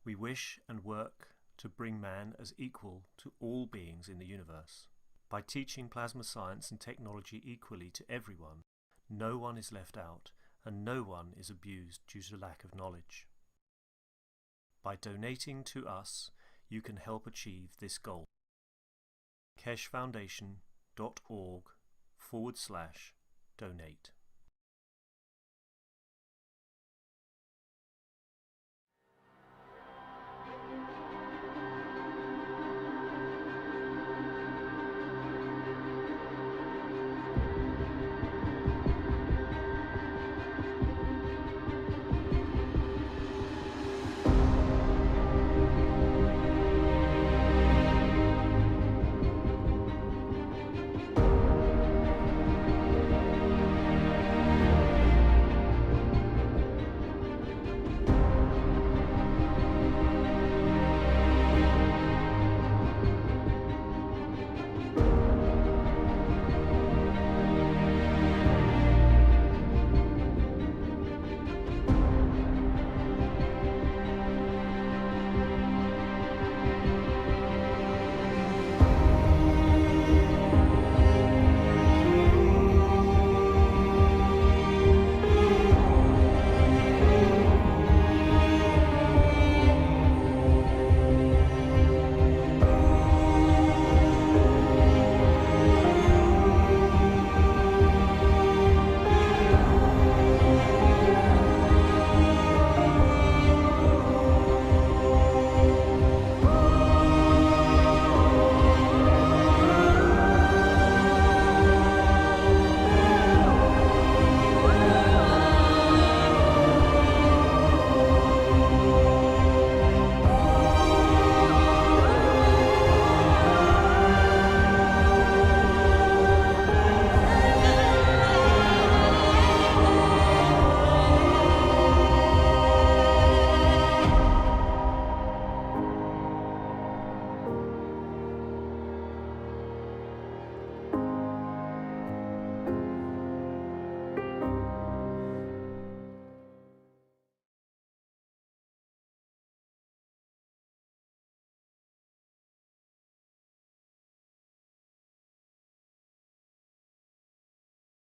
We wish and work to bring man as equal to all beings in the universe. By teaching plasma science and technology equally to everyone, no one is left out and no one is abused due to lack of knowledge. By donating to us, you can help achieve this goal. KesheFoundation.org/donate